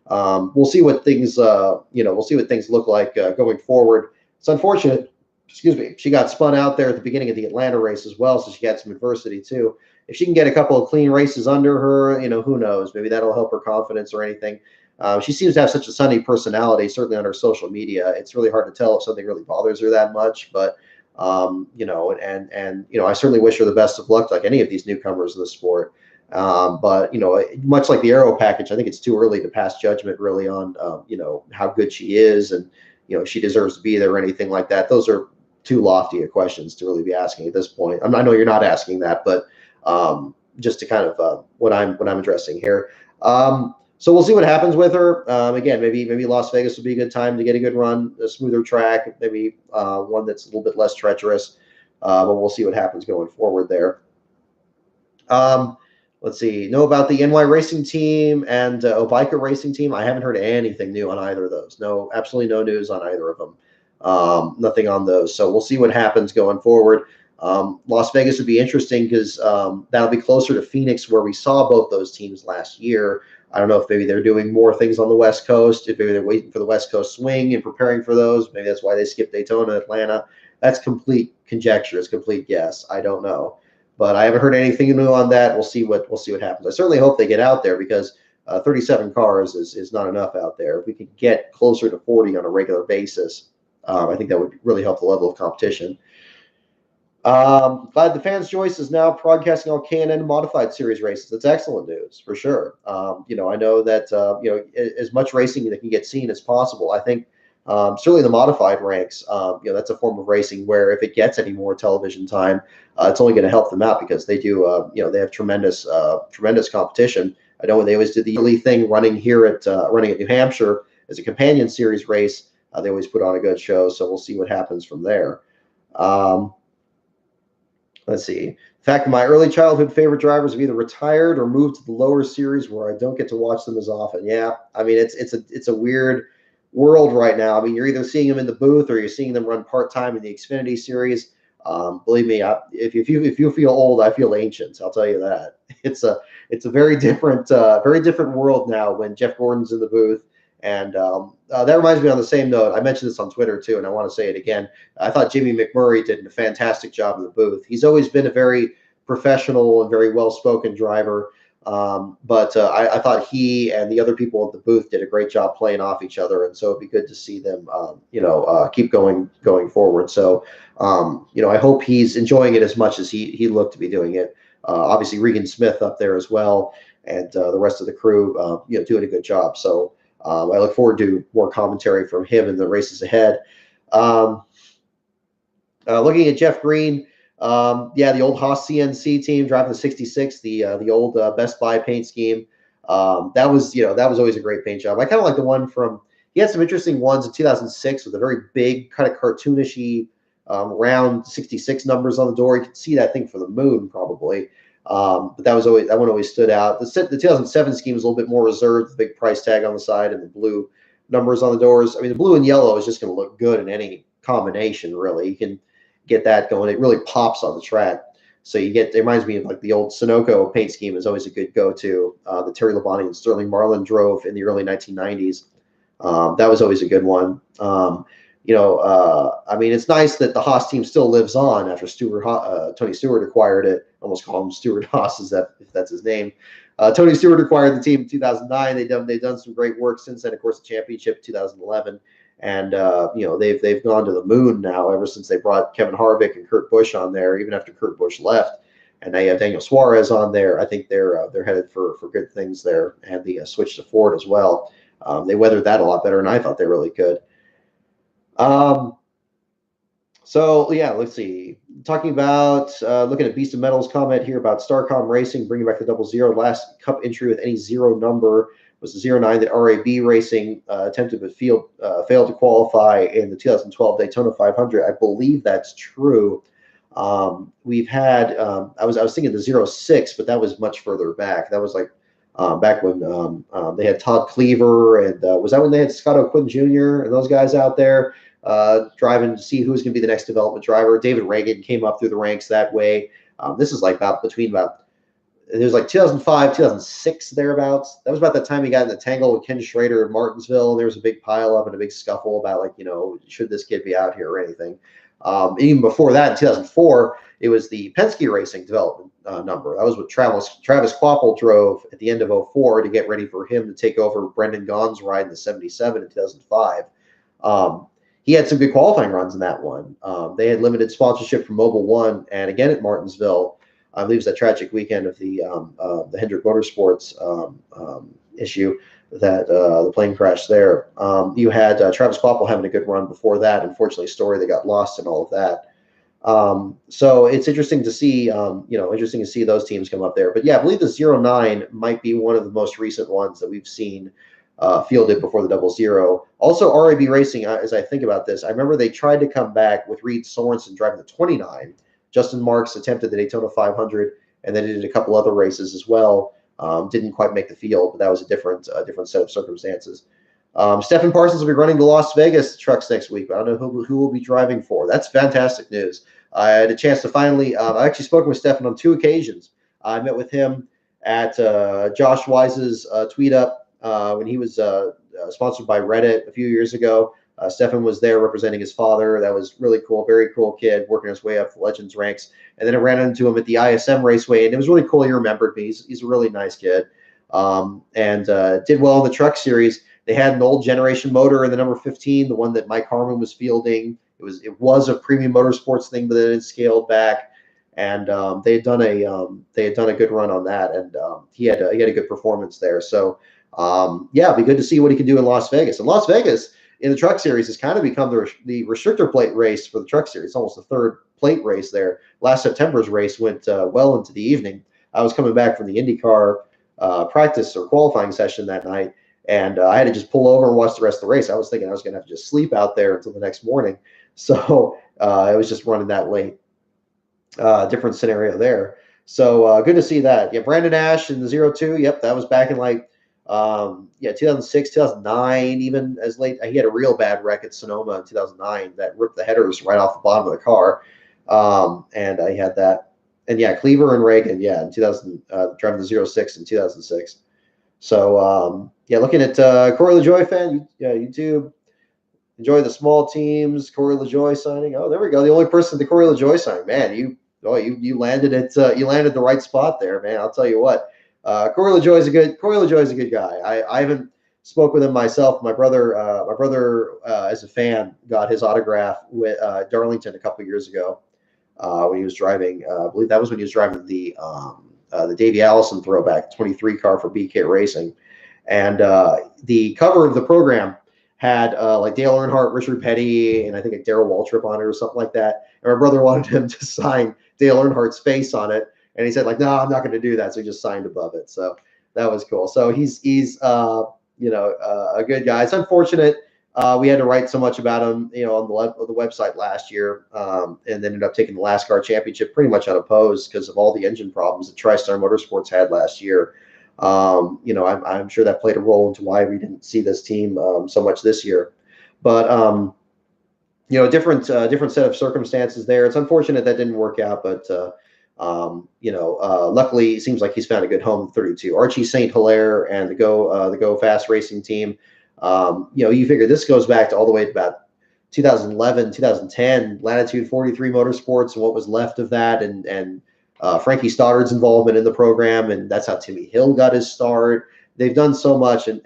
we'll see what things look like going forward. It's unfortunate. Excuse me. She got spun out there at the beginning of the Atlanta race as well, so she had some adversity too. If she can get a couple of clean races under her, who knows? Maybe that'll help her confidence or anything. She seems to have such a sunny personality, certainly on her social media. It's really hard to tell if something really bothers her that much, but I certainly wish her the best of luck, like any of these newcomers in the sport. But much like the Aero package, I think it's too early to pass judgment really on how good she is and if she deserves to be there or anything like that. Those are too lofty questions to really be asking at this point. I know you're not asking that, but just to kind of what I'm addressing here. So we'll see what happens with her. Again, maybe Las Vegas will be a good time to get a good run, a smoother track, maybe one that's a little bit less treacherous. But we'll see what happens going forward there. Let's see. Know about the NY Racing Team and Obica Racing Team. I haven't heard anything new on either of those. No, absolutely no news on either of them. Nothing on those. So we'll see what happens going forward. Las Vegas would be interesting because that'll be closer to Phoenix, where we saw both those teams last year. I don't know if maybe they're doing more things on the West Coast, if maybe they're waiting for the West Coast swing and preparing for those. Maybe that's why they skipped Daytona, Atlanta. That's complete conjecture. It's complete guess. I don't know, but I haven't heard anything new on that. We'll see what happens. I certainly hope they get out there because 37 cars is not enough out there. If we could get closer to 40 on a regular basis, I think that would really help the level of competition. Glad the Fans Choice is now broadcasting all K&N modified series races. That's excellent news for sure. I know that as much racing that can get seen as possible. I think certainly the modified ranks, that's a form of racing where if it gets any more television time, it's only going to help them out because they do they have tremendous competition. I know when they always did the yearly thing running at New Hampshire as a companion series race, they always put on a good show. So we'll see what happens from there. Let's see. In fact, my early childhood favorite drivers have either retired or moved to the lower series where I don't get to watch them as often. Yeah, I mean it's a weird world right now. I mean, you're either seeing them in the booth or you're seeing them run part-time in the Xfinity series. Believe me, if you feel old, I feel ancient. I'll tell you that. It's a very different world now when Jeff Gordon's in the booth. And that reminds me, on the same note, I mentioned this on Twitter too, and I want to say it again. I thought Jimmy McMurray did a fantastic job in the booth. He's always been a very professional and very well-spoken driver. But I thought he and the other people at the booth did a great job playing off each other, and so it'd be good to see them, keep going forward. So, I hope he's enjoying it as much as he looked to be doing it. Obviously, Regan Smith up there as well, and the rest of the crew, doing a good job. So I look forward to more commentary from him in the races ahead. Looking at Jeff Green. The old Haas CNC team driving the 66, the old Best Buy paint scheme. That was always a great paint job. I kind of like the one he had some interesting ones in 2006 with a very big kind of cartoonishy round 66 numbers on the door. You can see that thing from the moon probably. But that one always stood out. The 2007 scheme was a little bit more reserved, the big price tag on the side and the blue numbers on the doors. I mean, the blue and yellow is just going to look good in any combination, really. You can get that going. It really pops on the track. So it reminds me of like the old Sunoco paint scheme is always a good go-to. The Terry Labonte and Sterling Marlin drove in the early 1990s. That was always a good one. I mean, it's nice that the Haas team still lives on after Tony Stewart acquired it. I almost call him Stewart Haas, if that's his name. Tony Stewart acquired the team in 2009. They've done some great work since then. Of course, the championship in 2011, and they've gone to the moon now ever since they brought Kevin Harvick and Kurt Busch on there. Even after Kurt Busch left, and they have Daniel Suarez on there. I think they're headed for good things there, and the switch to Ford as well. They weathered that a lot better than I thought they really could. So yeah, let's see. Talking about looking at Beast of Metal's comment here about Starcom Racing bringing back the 00. Last Cup entry with any 0 number was the 09 that RAB Racing attempted but failed to qualify in the 2012 Daytona 500. I believe that's true. We've had I was thinking the 06, but that was much further back. That was like back when they had Todd Cleaver, and was that when they had Scott O'Quinn Jr. and those guys out there driving to see who's going to be the next development driver. David Reagan came up through the ranks that way. This is like it was like 2005, 2006, thereabouts. That was about the time he got in the tangle with Ken Schrader in Martinsville. There was a big pile up and a big scuffle about, like, should this kid be out here or anything. Even before that, in 2004, it was the Penske Racing development number. That was what Travis Kvapil drove at the end of 2004 to get ready for him to take over Brendan Gaughan's ride in the 77 in 2005. He had some good qualifying runs in that one. They had limited sponsorship from Mobil One, and again at Martinsville, I believe it was that tragic weekend of the Hendrick Motorsports issue, that the plane crash there. You had Travis Kvapil having a good run before that. Unfortunately, story that got lost in all of that. So it's interesting to see, those teams come up there. But yeah, I believe the 09 might be one of the most recent ones that we've seen fielded before the 00. Also, RAB Racing, as I think about this, I remember they tried to come back with Reed Sorensen driving the 29. Justin Marks attempted the Daytona 500, and then did a couple other races as well. Didn't quite make the field, but that was a different set of circumstances. Stephen Parsons will be running the Las Vegas trucks next week, but I don't know who will be driving for. That's fantastic news. I had a chance to finally, I actually spoken with Stephen on 2 occasions. I met with him at Josh Wise's Tweet Up when he was sponsored by Reddit a few years ago. Stefan was there representing his father. That was really cool. Very cool kid, working his way up the Legends ranks. And then I ran into him at the ISM Raceway, and it was really cool. He remembered me. He's a really nice kid, and did well in the Truck Series. They had an old generation motor in the number 15, the one that Mike Harmon was fielding. It was a premium motorsports thing, but then it scaled back. And they had done a good run on that, and he had a good performance there. So yeah, it'd be good to see what he can do in Las Vegas. And Las Vegas in the Truck Series has kind of become the restrictor plate race for the Truck Series. It's almost the third plate race there. Last September's race went well into the evening. I was coming back from the IndyCar practice or qualifying session that night, and I had to just pull over and watch the rest of the race. I was thinking I was going to have to just sleep out there until the next morning. So I was just running that late. Different scenario there. So good to see that. Yeah, Brandon Ash in the 02. Yep, that was back in 2006, 2009, even as late. He had a real bad wreck at Sonoma in 2009 that ripped the headers right off the bottom of the car. And I had that. And yeah, Cleaver and Reagan, yeah, in 2000, driving the 06 in 2006. So yeah, looking at Corey LaJoie fan, YouTube. Enjoy the small teams. Corey LaJoie signing. Oh, there we go. The only person the Corey LaJoie signing. Man, you landed it. You landed the right spot there, man. I'll tell you what. Corey LaJoie is a good guy. I haven't spoke with him myself. My brother, as a fan, got his autograph with Darlington a couple years ago when he was driving. I believe that was when he was driving the Davey Allison throwback 23 car for BK Racing, and the cover of the program had like Dale Earnhardt, Richard Petty, and I think Darrell Waltrip on it or something like that. And my brother wanted him to sign Dale Earnhardt's face on it. And he said, like, no, I'm not going to do that. So he just signed above it. So that was cool. So he's a good guy. It's unfortunate We had to write so much about him, on the website last year, and ended up taking the NASCAR championship pretty much unopposed because of all the engine problems that TriStar Motorsports had last year. I'm sure that played a role into why we didn't see this team so much this year. But different set of circumstances there. It's unfortunate that didn't work out, but luckily it seems like he's found a good home in 32. Archie St. Hilaire and the Go Fast Racing team. You figure this goes back to all the way to about 2011, 2010, Latitude 43 Motorsports and what was left of that, and Frankie Stoddard's involvement in the program, and that's how Timmy Hill got his start. They've done so much, and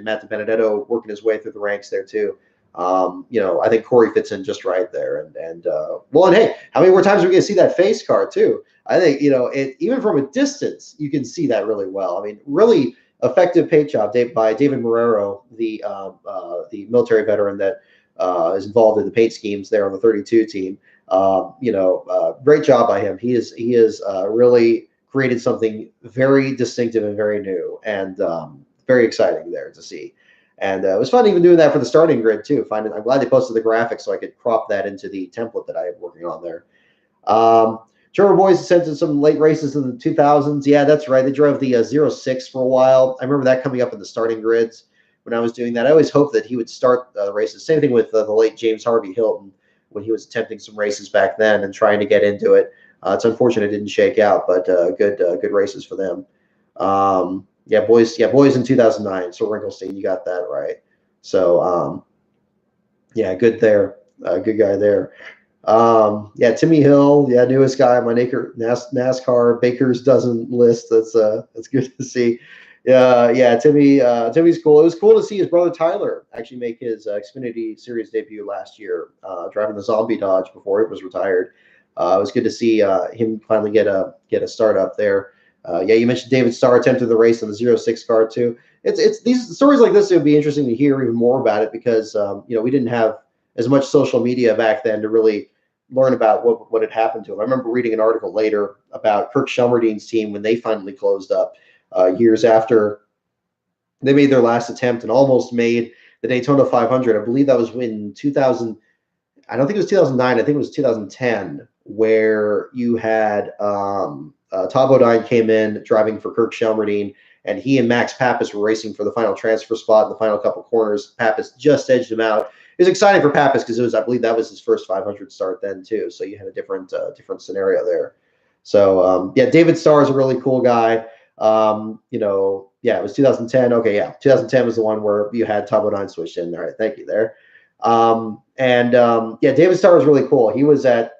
Matt DiBenedetto working his way through the ranks there too. I think Corey fits in just right there. And hey, how many more times are we going to see that face car too? I think, even from a distance, you can see that really well. I mean, really effective paint job by David Marrero, the military veteran that is involved in the paint schemes there on the 32 team. Great job by him. He is really created something very distinctive and very new, and very exciting there to see. And it was fun even doing that for the starting grid too. I'm glad they posted the graphics so I could crop that into the template that I am working on there. Trevor Boys sent in some late races in the 2000s. Yeah, that's right. They drove the 06 for a while. I remember that coming up in the starting grids when I was doing that. I always hoped that he would start the races. Same thing with the late James Harvey Hilton when he was attempting some races back then and trying to get into it. It's unfortunate it didn't shake out, but good races for them. Boys in 2009. So Wrinklestein, you got that right. So good there. Good guy there. Timmy Hill, newest guy on my NASCAR Baker's dozen list. That's good to see. Timmy's cool. It was cool to see his brother Tyler actually make his Xfinity Series debut last year, driving the Zombie Dodge before it was retired. It was good to see him finally get a start up there. You mentioned David Starr attempted the race in the 06 car too. It's these stories like this. It would be interesting to hear even more about it because we didn't have as much social media back then to really learn about what had happened to him. I remember reading an article later about Kirk Shelmerdine's team when they finally closed up years after they made their last attempt and almost made the Daytona 500. I believe that was in 2000. I don't think it was 2009. I think it was 2010 where you had Tom Bodine came in driving for Kirk Shelmerdine, and he and Max Pappas were racing for the final transfer spot in the final couple corners. Pappas just edged him out. It was exciting for Pappas because I believe that was his first 500 start then too. So you had a different scenario there. So David Starr is a really cool guy. It was 2010. Okay, 2010 was the one where you had Tom Bodine switched in. All right, thank you there. David Starr was really cool. He was at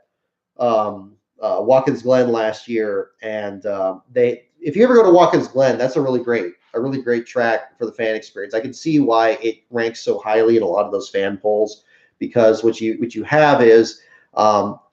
Watkins Glen last year, and if you ever go to Watkins Glen, that's a really great track for the fan experience. I can see why it ranks so highly in a lot of those fan polls, because what you have is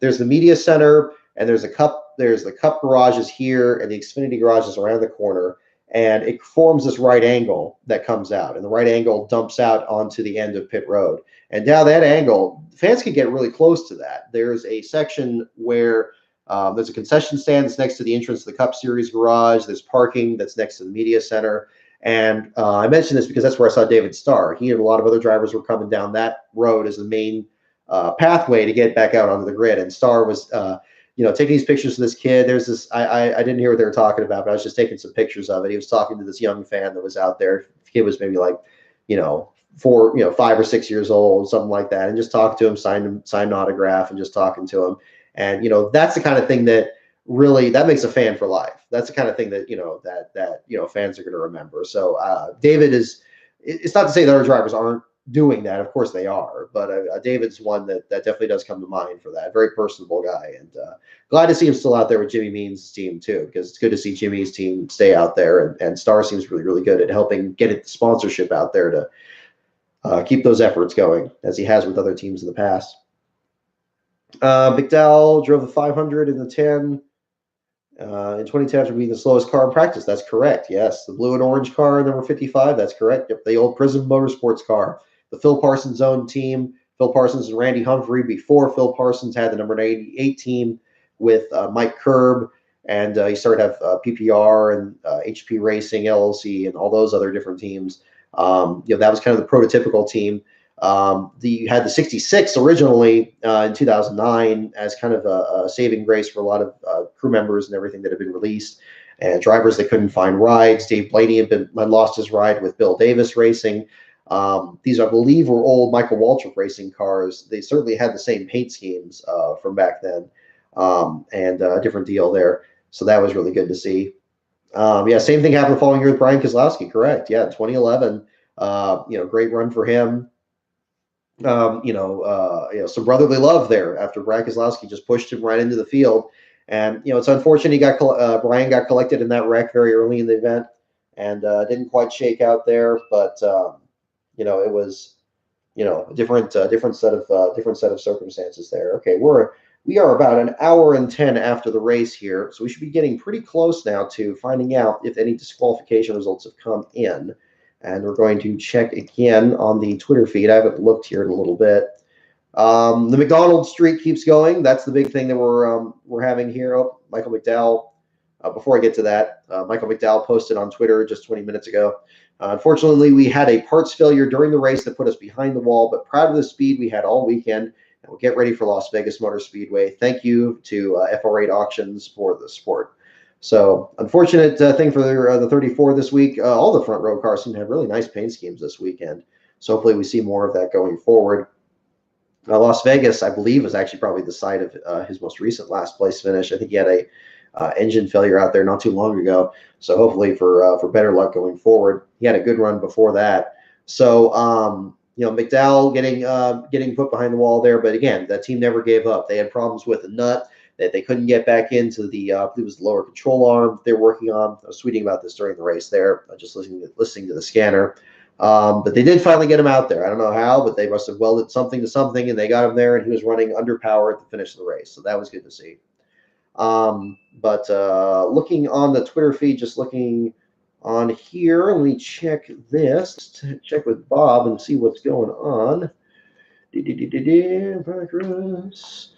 there's the media center, and there's the cup garages here, and the Xfinity garages around the corner, and it forms this right angle that comes out, and the right angle dumps out onto the end of pit road. And down that angle, fans can get really close to that. There's a section where there's a concession stand that's next to the entrance to the Cup Series garage. There's parking that's next to the media center. And I mentioned this because that's where I saw David Starr. He and a lot of other drivers were coming down that road as the main pathway to get back out onto the grid. And Starr was, taking these pictures of this kid. There's this, I didn't hear what they were talking about, but I was just taking some pictures of it. He was talking to this young fan that was out there. The kid was maybe like, 5 or 6 years old, something like that, and just talking to him, signed an autograph, and just talking to him. And that's the kind of thing that really that makes a fan for life. That's the kind of thing that fans are going to remember. So David is. It's not to say that other drivers aren't doing that. Of course they are, but David's one that definitely does come to mind for that. Very personable guy, and glad to see him still out there with Jimmy Means' team too, because it's good to see Jimmy's team stay out there. And Starr seems really, really good at helping get the sponsorship out there to keep those efforts going, as he has with other teams in the past. McDowell drove the 500 in the 10. In 2010 after being the slowest car in practice. That's correct. Yes, the blue and orange car, number 55. That's correct. Yep, the old Prism Motorsports car. The Phil Parsons' own team. Phil Parsons and Randy Humphrey before Phil Parsons had the number 88 team with Mike Curb, and he started to have PPR and HP Racing LLC and all those other different teams. That was kind of the prototypical team. You had the 66 originally in 2009 as kind of a saving grace for a lot of crew members and everything that had been released, and drivers that couldn't find rides. Dave Blaney had lost his ride with Bill Davis Racing. These, I believe, were old Michael Waltrip racing cars. They certainly had the same paint schemes from back then, and a different deal there. So that was really good to see. Yeah, same thing happened the following year with Brian Kozlowski, correct. Yeah, 2011, great run for him. Some brotherly love there after Brian Kozlowski just pushed him right into the field. And, it's unfortunate Brian got collected in that wreck very early in the event and didn't quite shake out there. But, it was, a different set of circumstances there. Okay, we are about an hour and 10 after the race here, so we should be getting pretty close now to finding out if any disqualification results have come in. And we're going to check again on the Twitter feed. I haven't looked here in a little bit. The McDonald's streak keeps going. That's the big thing that we're having here. Oh, Michael McDowell. Before I get to that, Michael McDowell posted on Twitter just 20 minutes ago. Unfortunately, we had a parts failure during the race that put us behind the wall, but proud of the speed we had all weekend. And we'll get ready for Las Vegas Motor Speedway. Thank you to FR8 Auctions for the support. So, unfortunate thing for the 34 this week. All the front row cars seem to have really nice paint schemes this weekend. So, hopefully, we see more of that going forward. Las Vegas, I believe, was actually probably the site of his most recent last place finish. I think he had a engine failure out there not too long ago. So, hopefully, for better luck going forward. He had a good run before that. So, McDowell getting put behind the wall there. But again, that team never gave up. They had problems with the nut that they couldn't get back into the, I believe it was the lower control arm they're working on. I was tweeting about this during the race there, just listening to the scanner. But they did finally get him out there. I don't know how, but they must have welded something to something, and they got him there, and he was running under power at the finish of the race. So that was good to see. But looking on the Twitter feed, just looking on here, let me check this, check with Bob and see what's going on. Progress.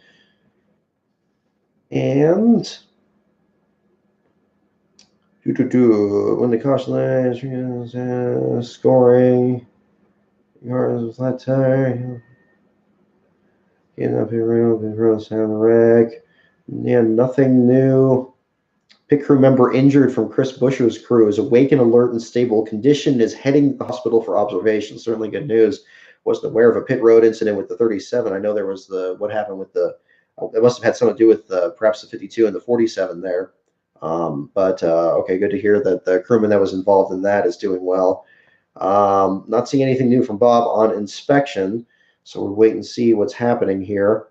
And when the caution line scoring, flat tire, getting up here, roads have a wreck. Yeah, nothing new. Pit crew member injured from Chris Buescher's crew is awake and alert in stable condition and is heading to the hospital for observation. Certainly good news. Wasn't aware of a pit road incident with the 37. I know there was what happened with it must have had something to do with perhaps the 52 and the 47 there. Okay, good to hear that the crewman that was involved in that is doing well. Not seeing anything new from Bob on inspection, so we'll wait and see what's happening here.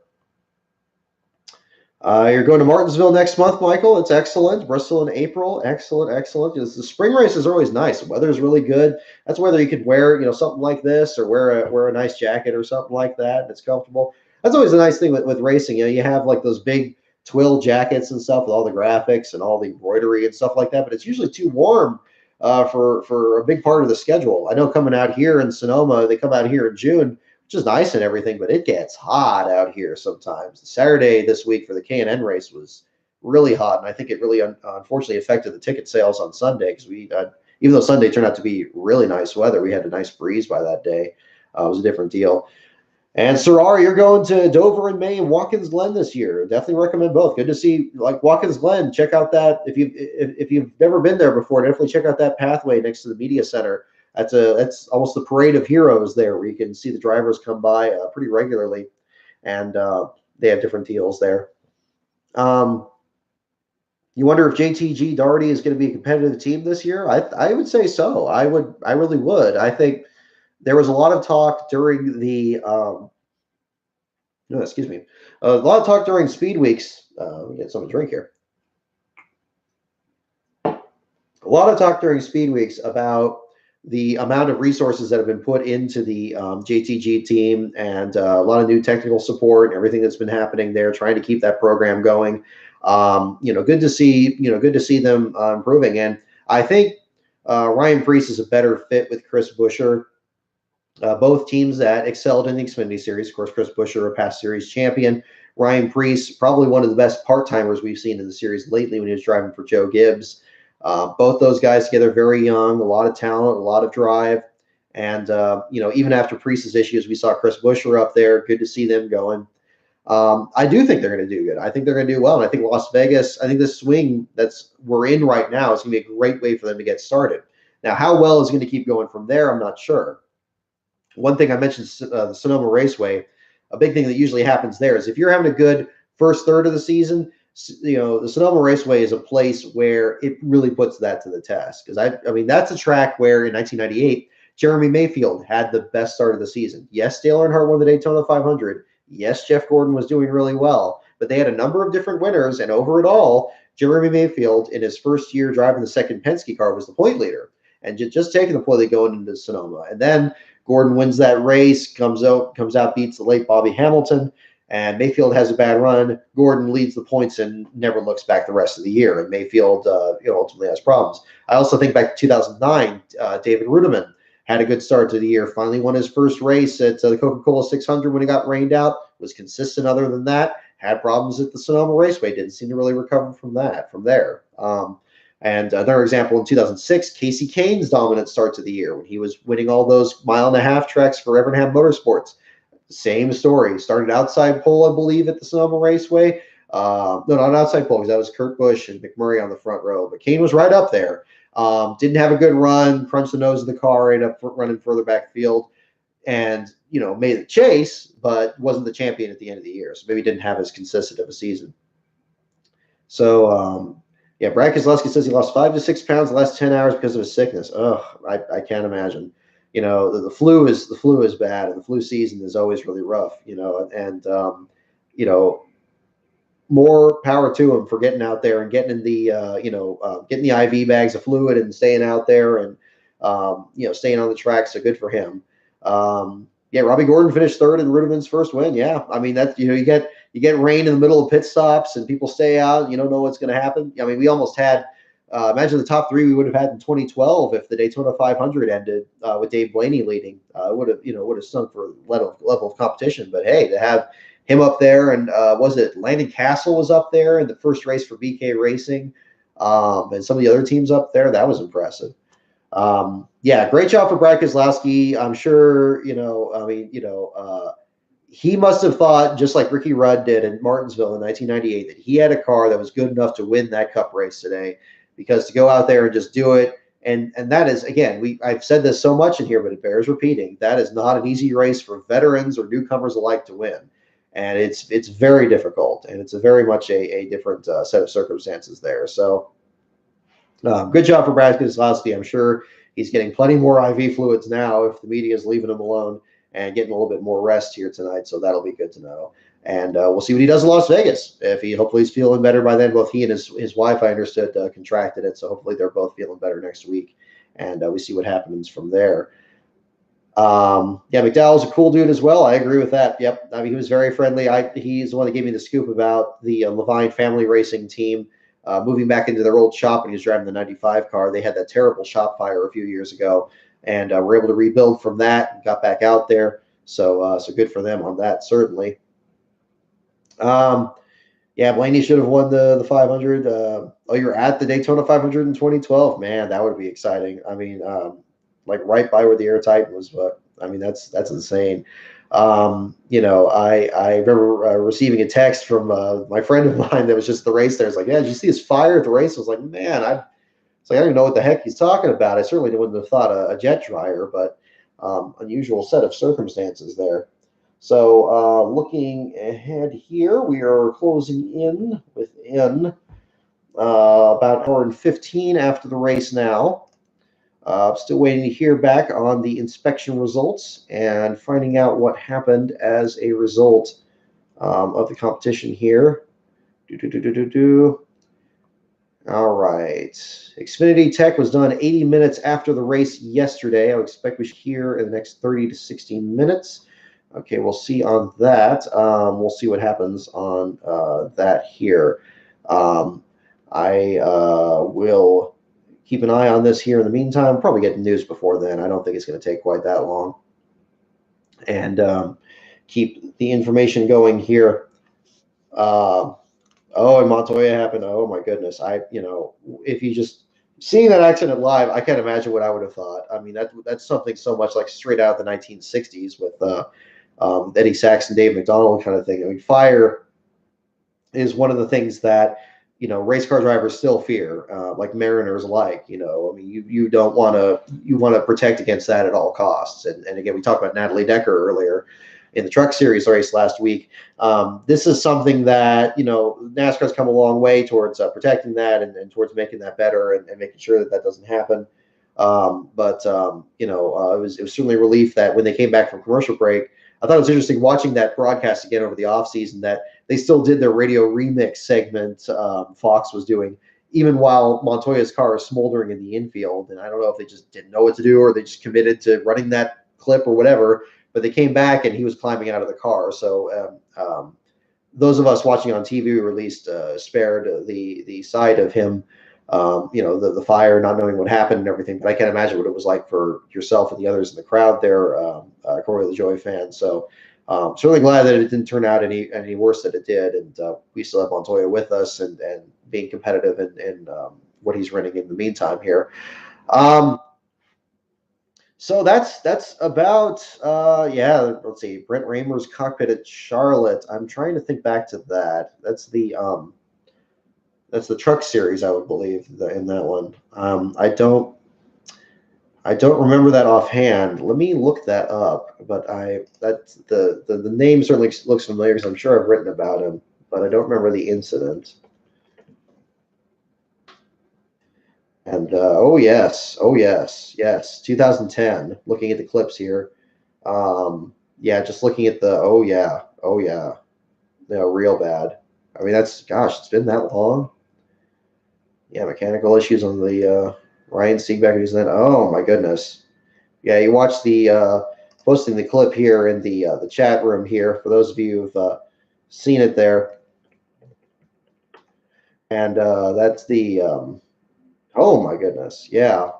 You're going to Martinsville next month, Michael. It's excellent. Bristol in April. Excellent, excellent. The spring races are always nice. The weather's really good. That's whether you could wear, something like this or wear a nice jacket or something like that, and it's comfortable. That's always a nice thing with racing. You have like those big twill jackets and stuff with all the graphics and all the embroidery and stuff like that, but it's usually too warm for a big part of the schedule. I know coming out here in Sonoma, they come out here in June, which is nice and everything, but it gets hot out here sometimes. The Saturday this week for the K&N race was really hot, and I think it really unfortunately affected the ticket sales on Sunday because even though Sunday turned out to be really nice weather, we had a nice breeze by that day. It was a different deal. And Sir R, you're going to Dover in May and Watkins Glen this year. Definitely recommend both. Good to see, like Watkins Glen. Check out that if you've never been there before. Definitely check out that pathway next to the media center. That's almost the parade of heroes there, where you can see the drivers come by pretty regularly, and they have different deals there. You wonder if JTG Daugherty is going to be a competitive team this year. I would say so. I really would. I think there was a lot of talk during the a lot of talk during Speed Weeks. Let me get something to drink here. A lot of talk during Speed Weeks about the amount of resources that have been put into the JTG team, and a lot of new technical support and everything that's been happening there, trying to keep that program going. Good to see them improving. And I think Ryan Preece is a better fit with Chris Buescher. Both teams that excelled in the Xfinity Series. Of course, Chris Buescher, a past series champion. Ryan Preece, probably one of the best part-timers we've seen in the series lately when he was driving for Joe Gibbs. Both those guys together, very young, a lot of talent, a lot of drive, And even after Priest's issues, we saw Chris Buescher up there. Good to see them going. I do think they're going to do good. I think they're going to do well. And I think Las Vegas, I think the swing we're in right now is going to be a great way for them to get started. Now, how well is going to keep going from there, I'm not sure. One thing I mentioned, the Sonoma Raceway, a big thing that usually happens there is if you're having a good first third of the season, the Sonoma Raceway is a place where it really puts that to the test. Because I mean, that's a track where in 1998, Jeremy Mayfield had the best start of the season. Yes, Dale Earnhardt won the Daytona 500. Yes, Jeff Gordon was doing really well, but they had a number of different winners, and over it all, Jeremy Mayfield, in his first year driving the second Penske car, was the point leader, and just taking the point going into Sonoma. And then Gordon wins that race, comes out, beats the late Bobby Hamilton, and Mayfield has a bad run. Gordon leads the points and never looks back the rest of the year, and Mayfield ultimately has problems. I also think back to 2009, David Rudiman had a good start to the year, finally won his first race at the Coca-Cola 600 when he got rained out, was consistent other than that, had problems at the Sonoma Raceway, didn't seem to really recover from there. And another example in 2006, Casey Kane's dominant start to the year when he was winning all those mile-and-a-half treks for Evernham Motorsports. Same story. Started outside pole, I believe, at the Sonoma Raceway. No, not outside pole, because that was Kurt Busch and McMurray on the front row. But Kane was right up there. Didn't have a good run, crunched the nose of the car, ended up running further back field, and made the chase, but wasn't the champion at the end of the year. So maybe didn't have as consistent of a season. So yeah, Brad Keselowski says he lost 5 to 6 pounds in the last 10 hours because of his sickness. Ugh, I can't imagine. The flu is bad, and the flu season is always really rough. More power to him for getting out there and getting in the getting the IV bags of fluid and staying out there and staying on the track. So good for him. Yeah, Robbie Gordon finished third in Rudiman's first win. Yeah, I mean that you get rain in the middle of pit stops and people stay out. You don't know what's going to happen. I mean, we almost had imagine the top three we would have had in 2012 if the Daytona 500 ended with Dave Blaney leading. Would have stunk for level of competition. But hey, to have him up there, and was it Landon Castle was up there in the first race for BK Racing, and some of the other teams up there. That was impressive. Yeah, great job for Brad Keselowski. I'm sure, he must have thought, just like Ricky Rudd did in Martinsville in 1998, that he had a car that was good enough to win that Cup race today, because to go out there and just do it, and that is, again, I've said this so much in here, but it bears repeating, that is not an easy race for veterans or newcomers alike to win. And it's very difficult, and it's very much a different set of circumstances there. So good job for Brad Keselowski. I'm sure he's getting plenty more IV fluids now if the media is leaving him alone, and getting a little bit more rest here tonight. So that'll be good to know. And we'll see what he does in Las Vegas. Hopefully he's feeling better by then. Both he and his wife, I understood, contracted it. So hopefully they're both feeling better next week. And we see what happens from there. Yeah, McDowell's a cool dude as well. I agree with that. Yep. I mean, he was very friendly. He's the one that gave me the scoop about the Levine family racing team moving back into their old shop when he was driving the 95 car. They had that terrible shop fire a few years ago, and were able to rebuild from that and got back out there. So good for them on that, certainly. Yeah, Blaney should have won the 500. You're at the Daytona 500 in 2012. Man, that would be exciting. I mean, like right by where the Air Titan was, but I mean that's insane. I remember receiving a text from my friend of mine that was just the race there. It's like, yeah, did you see his fire at the race? I was like, man, I don't even know what the heck he's talking about. I certainly wouldn't have thought a jet dryer, but unusual set of circumstances there. So looking ahead here, we are closing in within about an hour and 15 after the race now. Still waiting to hear back on the inspection results and finding out what happened as a result of the competition here. All right. Xfinity Tech was done 80 minutes after the race yesterday. I would expect we should hear in the next 30 to 60 minutes. Okay, we'll see on that. We'll see what happens on that here. I will keep an eye on this here in the meantime. Probably get news before then. I don't think it's going to take quite that long. And keep the information going here. Oh, and Montoya happened. Oh my goodness. If you Seeing that accident live, I can't imagine what I would have thought. I mean, that's something so much like straight out of the 1960s with Eddie Sachs and Dave McDonald kind of thing. I mean, fire is one of the things that race car drivers still fear, like mariners alike. I mean, you don't want to you want to protect against that at all costs. And again, we talked about Natalie Decker earlier in the Truck Series race last week. This is something that NASCAR's come a long way towards protecting that and towards making that better and making sure that that doesn't happen. It was certainly a relief that when they came back from commercial break, I thought it was interesting watching that broadcast again over the offseason that they still did their radio remix segment Fox was doing, even while Montoya's car is smoldering in the infield. And I don't know if they just didn't know what to do or they just committed to running that clip or whatever. But they came back and he was climbing out of the car. So those of us watching on TV were at least spared the sight of him, the fire, not knowing what happened and everything. But I can't imagine what it was like for yourself and the others in the crowd there, Corey LaJoie fans. So certainly glad that it didn't turn out any worse than it did, and we still have Montoya with us and being competitive in what he's running in the meantime here. So that's about let's see, Brent Raymer's cockpit at Charlotte. I'm trying to think back to that. That's the Truck Series, I would believe, in that one. I don't remember that offhand. Let me look that up. But the name certainly looks familiar because I'm sure I've written about him, but I don't remember the incident. And oh yes, 2010. Looking at the clips here, just looking at the real bad. I mean, it's been that long. Yeah, mechanical issues on the Ryan Siegbecker is then. Oh my goodness. Yeah, you watch the posting the clip here in the chat room here for those of you who've seen it there. And that's the oh my goodness, yeah.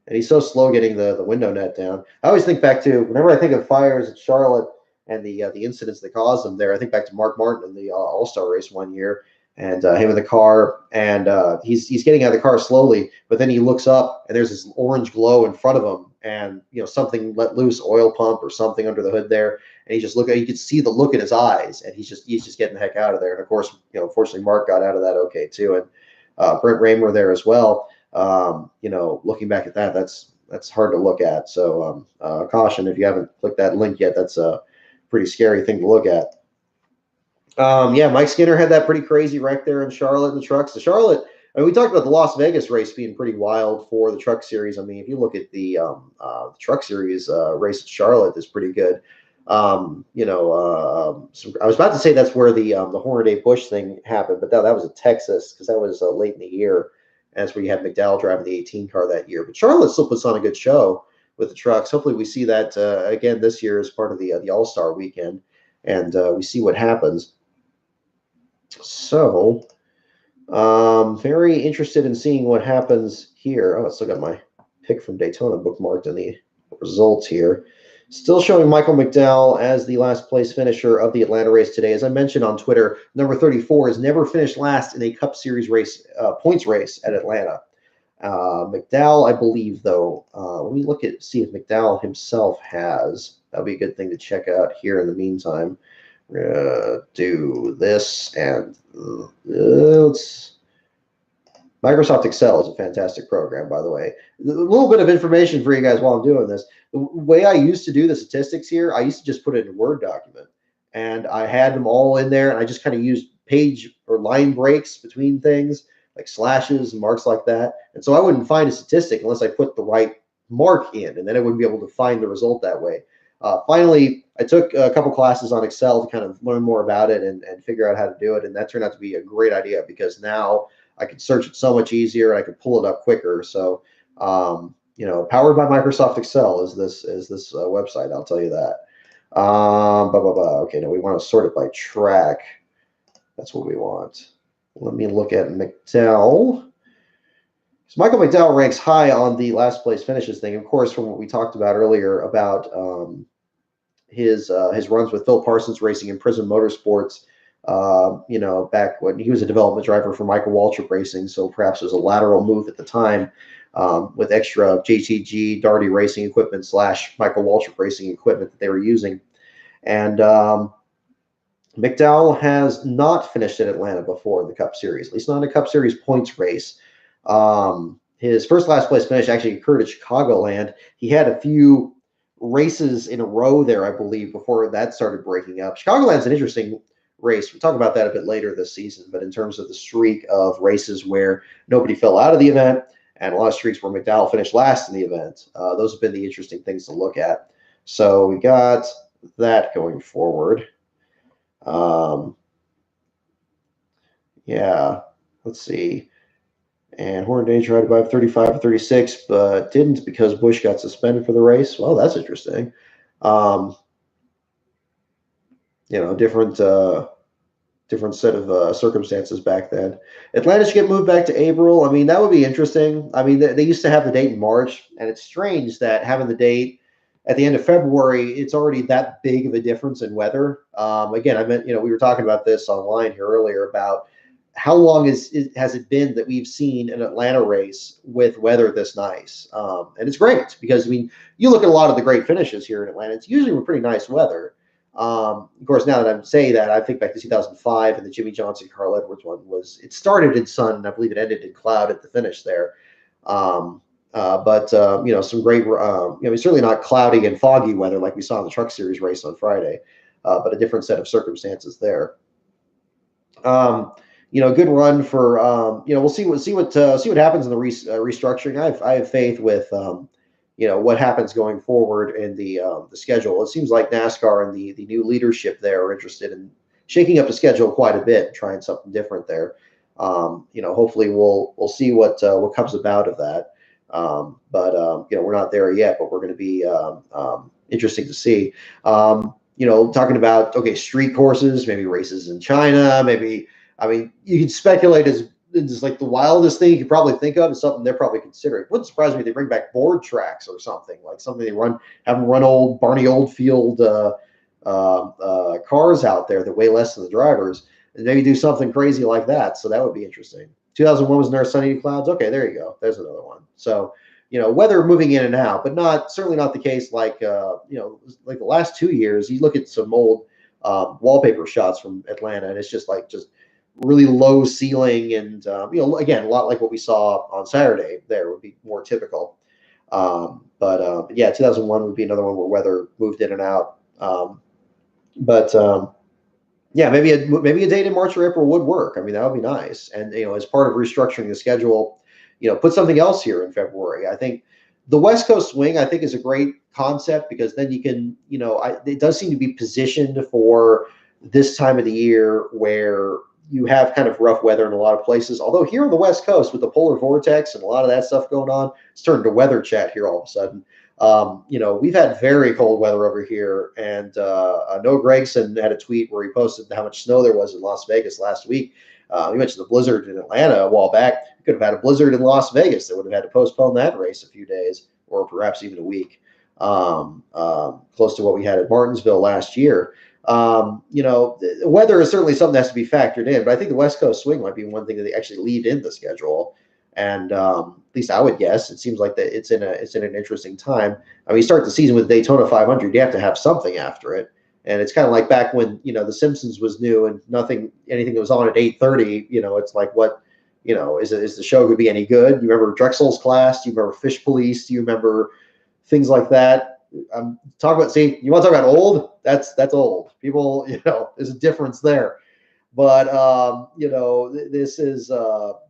And he's so slow getting the window net down. I always think back to whenever I think of fires at Charlotte and the incidents that caused them there. I think back to Mark Martin in the All-Star race one year, and him in the car, and he's getting out of the car slowly, but then he looks up and there's this orange glow in front of him, and something let loose, oil pump or something under the hood there, and you could see the look in his eyes, and he's just getting the heck out of there. And of course, fortunately Mark got out of that okay too, and Brent Raymer there as well. Looking back at that, that's hard to look at. So caution if you haven't clicked that link yet. That's a pretty scary thing to look at. Mike Skinner had that pretty crazy wreck there in Charlotte in the trucks. The Charlotte, I mean, we talked about the Las Vegas race being pretty wild for the Truck Series. I mean, if you look at the Truck Series race at Charlotte, is pretty good. I was about to say that's where the Hornaday Busch thing happened, but that was at Texas because that was late in the year. And that's where you had McDowell driving the 18 car that year. But Charlotte still puts on a good show with the trucks. Hopefully, we see that again this year as part of the All-Star weekend, and we see what happens. So, very interested in seeing what happens here. Oh, I still got my pick from Daytona bookmarked in the results here. Still showing Michael McDowell as the last place finisher of the Atlanta race today. As I mentioned on Twitter, number 34 has never finished last in a Cup Series race, points race at Atlanta. McDowell, I believe, though, let me see if McDowell himself has. That'll be a good thing to check out here in the meantime. Do this and Microsoft Excel is a fantastic program, by the way. A little bit of information for you guys while I'm doing this. The way I used to do the statistics here, I used to just put it in a Word document, and I had them all in there, and I just kind of used page or line breaks between things, like slashes and marks like that. And so I wouldn't find a statistic unless I put the right mark in, and then I wouldn't be able to find the result that way. Finally, I took a couple classes on Excel to kind of learn more about it and figure out how to do it, and that turned out to be a great idea because now I could search it so much easier and I could pull it up quicker. So, powered by Microsoft Excel is this website. I'll tell you that. Okay, no, we want to sort it by track. That's what we want. Let me look at McDowell. So Michael McDowell ranks high on the last place finishes thing. Of course, from what we talked about earlier about his runs with Phil Parsons Racing and Prism Motorsports. back when he was a development driver for Michael Waltrip Racing. So perhaps it was a lateral move at the time, with extra JTG Darty Racing equipment / Michael Waltrip Racing equipment that they were using. And McDowell has not finished at Atlanta before in the Cup Series, at least not in a Cup Series points race. His first last place finish actually occurred at Chicagoland. He had a few races in a row there, I believe, before that started breaking up. Chicagoland's an interesting race. We'll talk about that a bit later this season, but in terms of the streak of races where nobody fell out of the event and a lot of streaks where McDowell finished last in the event, those have been the interesting things to look at. So we got that going forward. Yeah, let's see. And Hornaday tried to buy 35 or 36, but didn't because Busch got suspended for the race. Well, that's interesting. Different set of circumstances back then. Atlanta should get moved back to April. I mean, that would be interesting. I mean, they used to have the date in March, and it's strange that having the date at the end of February, it's already that big of a difference in weather. Again, I meant, we were talking about this online here earlier about how long has it been that we've seen an Atlanta race with weather this nice? And it's great because, I mean, you look at a lot of the great finishes here in Atlanta, it's usually with pretty nice weather. Of course, now that I'm saying that, I think back to 2005 and the Jimmy Johnson, Carl Edwards one it started in sun, and I believe it ended in cloud at the finish there. But some great, certainly not cloudy and foggy weather like we saw in the Truck Series race on Friday, but a different set of circumstances there. Good run for, we'll see what happens in the restructuring. I have faith with, what happens going forward in the schedule. It seems like NASCAR and the new leadership there are interested in shaking up the schedule quite a bit, trying something different there. Hopefully we'll see what comes about of that. We're not there yet, but we're going to be interesting to see. Talking about, street courses, maybe races in China, maybe. I mean, you can speculate as like the wildest thing you could probably think of is something they're probably considering. It wouldn't surprise me if they bring back board tracks or something, like something have them run old Barney Oldfield cars out there that weigh less than the drivers, and maybe do something crazy like that. So that would be interesting. 2001 was North Sunny Clouds. Okay, there you go. There's another one. So, weather moving in and out, but certainly not the case like the last 2 years. You look at some old wallpaper shots from Atlanta, and it's just really low ceiling, and again, a lot like what we saw on Saturday there would be more typical. Yeah, 2001 would be another one where weather moved in and out. Yeah, maybe a date in March or April would work. I mean, that would be nice. And as part of restructuring the schedule, put something else here in February. I think the West Coast swing, I think, is a great concept because then you can, it does seem to be positioned for this time of the year where you have kind of rough weather in a lot of places. Although here on the West Coast with the polar vortex and a lot of that stuff going on, it's turned to weather chat here all of a sudden. We've had very cold weather over here, and Noah Gregson had a tweet where he posted how much snow there was in Las Vegas last week. He mentioned the blizzard in Atlanta a while back. We could have had a blizzard in Las Vegas that would have had to postpone that race a few days or perhaps even a week, close to what we had at Martinsville last year. The weather is certainly something that has to be factored in, but I think the West Coast swing might be one thing that they actually leave in the schedule. And at least I would guess it seems like that it's in an interesting time. I mean, you start the season with Daytona 500, you have to have something after it, and it's kind of like back when The Simpsons was new and anything that was on at 8:30. It's like what is the show going to be any good? You remember Drexel's Class? Do you remember Fish Police? Do you remember things like that? You want to talk about old? That's old. People, there's a difference there. But this is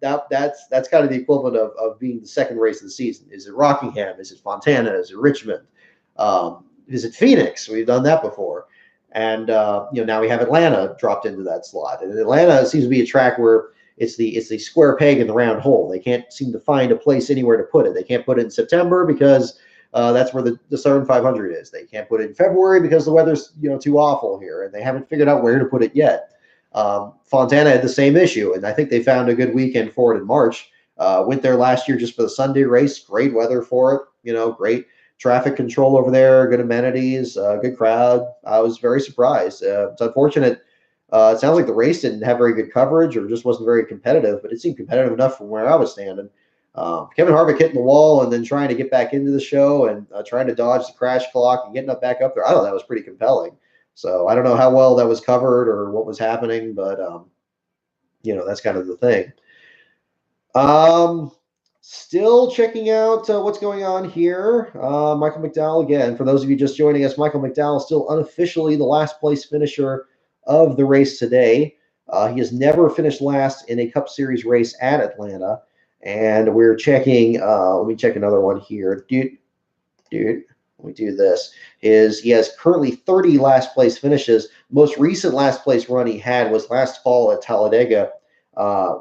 that's kind of the equivalent of being the second race of the season. Is it Rockingham? Is it Fontana? Is it Richmond? Is it Phoenix? We've done that before, and now we have Atlanta dropped into that slot. And Atlanta seems to be a track where it's the square peg in the round hole. They can't seem to find a place anywhere to put it. They can't put it in September because that's where the Southern 500 is. They can't put it in February because the weather's too awful here, and they haven't figured out where to put it yet. Fontana had the same issue, and I think they found a good weekend for it in March. Went there last year just for the Sunday race. Great weather for it. Great traffic control over there, good amenities, good crowd. I was very surprised. It's unfortunate It sounds like the race didn't have very good coverage or just wasn't very competitive, but it seemed competitive enough from where I was standing. Kevin Harvick hitting the wall and then trying to get back into the show and trying to dodge the crash clock and getting up back up there. I thought that was pretty compelling. So I don't know how well that was covered or what was happening, but that's kind of the thing. Still checking out what's going on here. Michael McDowell again. For those of you just joining us, Michael McDowell is still unofficially the last place finisher of the race today. He has never finished last in a Cup Series race at Atlanta. And we're checking. Let me check another one here. Dude, let me do this. He has currently 30 last place finishes. Most recent last place run he had was last fall at Talladega,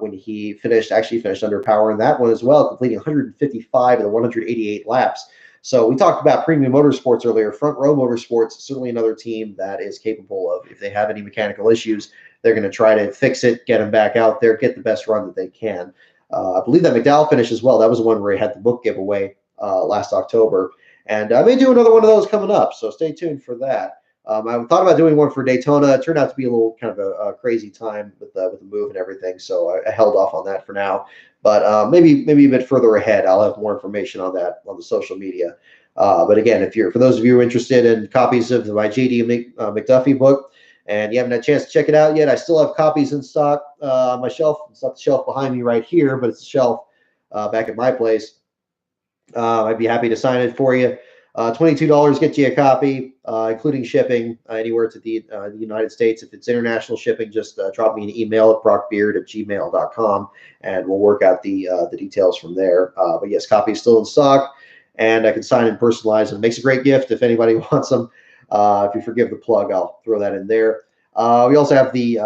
when he finished under power in that one as well, completing 155 of the 188 laps. So we talked about Premium Motorsports earlier. Front Row Motorsports, certainly another team that is capable of, if they have any mechanical issues, they're going to try to fix it, get them back out there, get the best run that they can. I believe that McDowell finished as well. That was the one where he had the book giveaway last October. And I may do another one of those coming up, so stay tuned for that. I thought about doing one for Daytona. It turned out to be a little kind of a crazy time with the move and everything, so I held off on that for now. But maybe a bit further ahead, I'll have more information on that on the social media. But again, for those of you who are interested in copies of my JD McDuffie book, and you haven't had a chance to check it out yet, I still have copies in stock on my shelf. It's not the shelf behind me right here, but it's the shelf back at my place. I'd be happy to sign it for you. $22 gets you a copy, including shipping anywhere to the United States. If it's international shipping, just drop me an email at brockbeard@gmail.com, and we'll work out the details from there. But yes, copy is still in stock, and I can sign and personalize them. It makes a great gift if anybody wants them. If you forgive the plug, I'll throw that in there. We also have the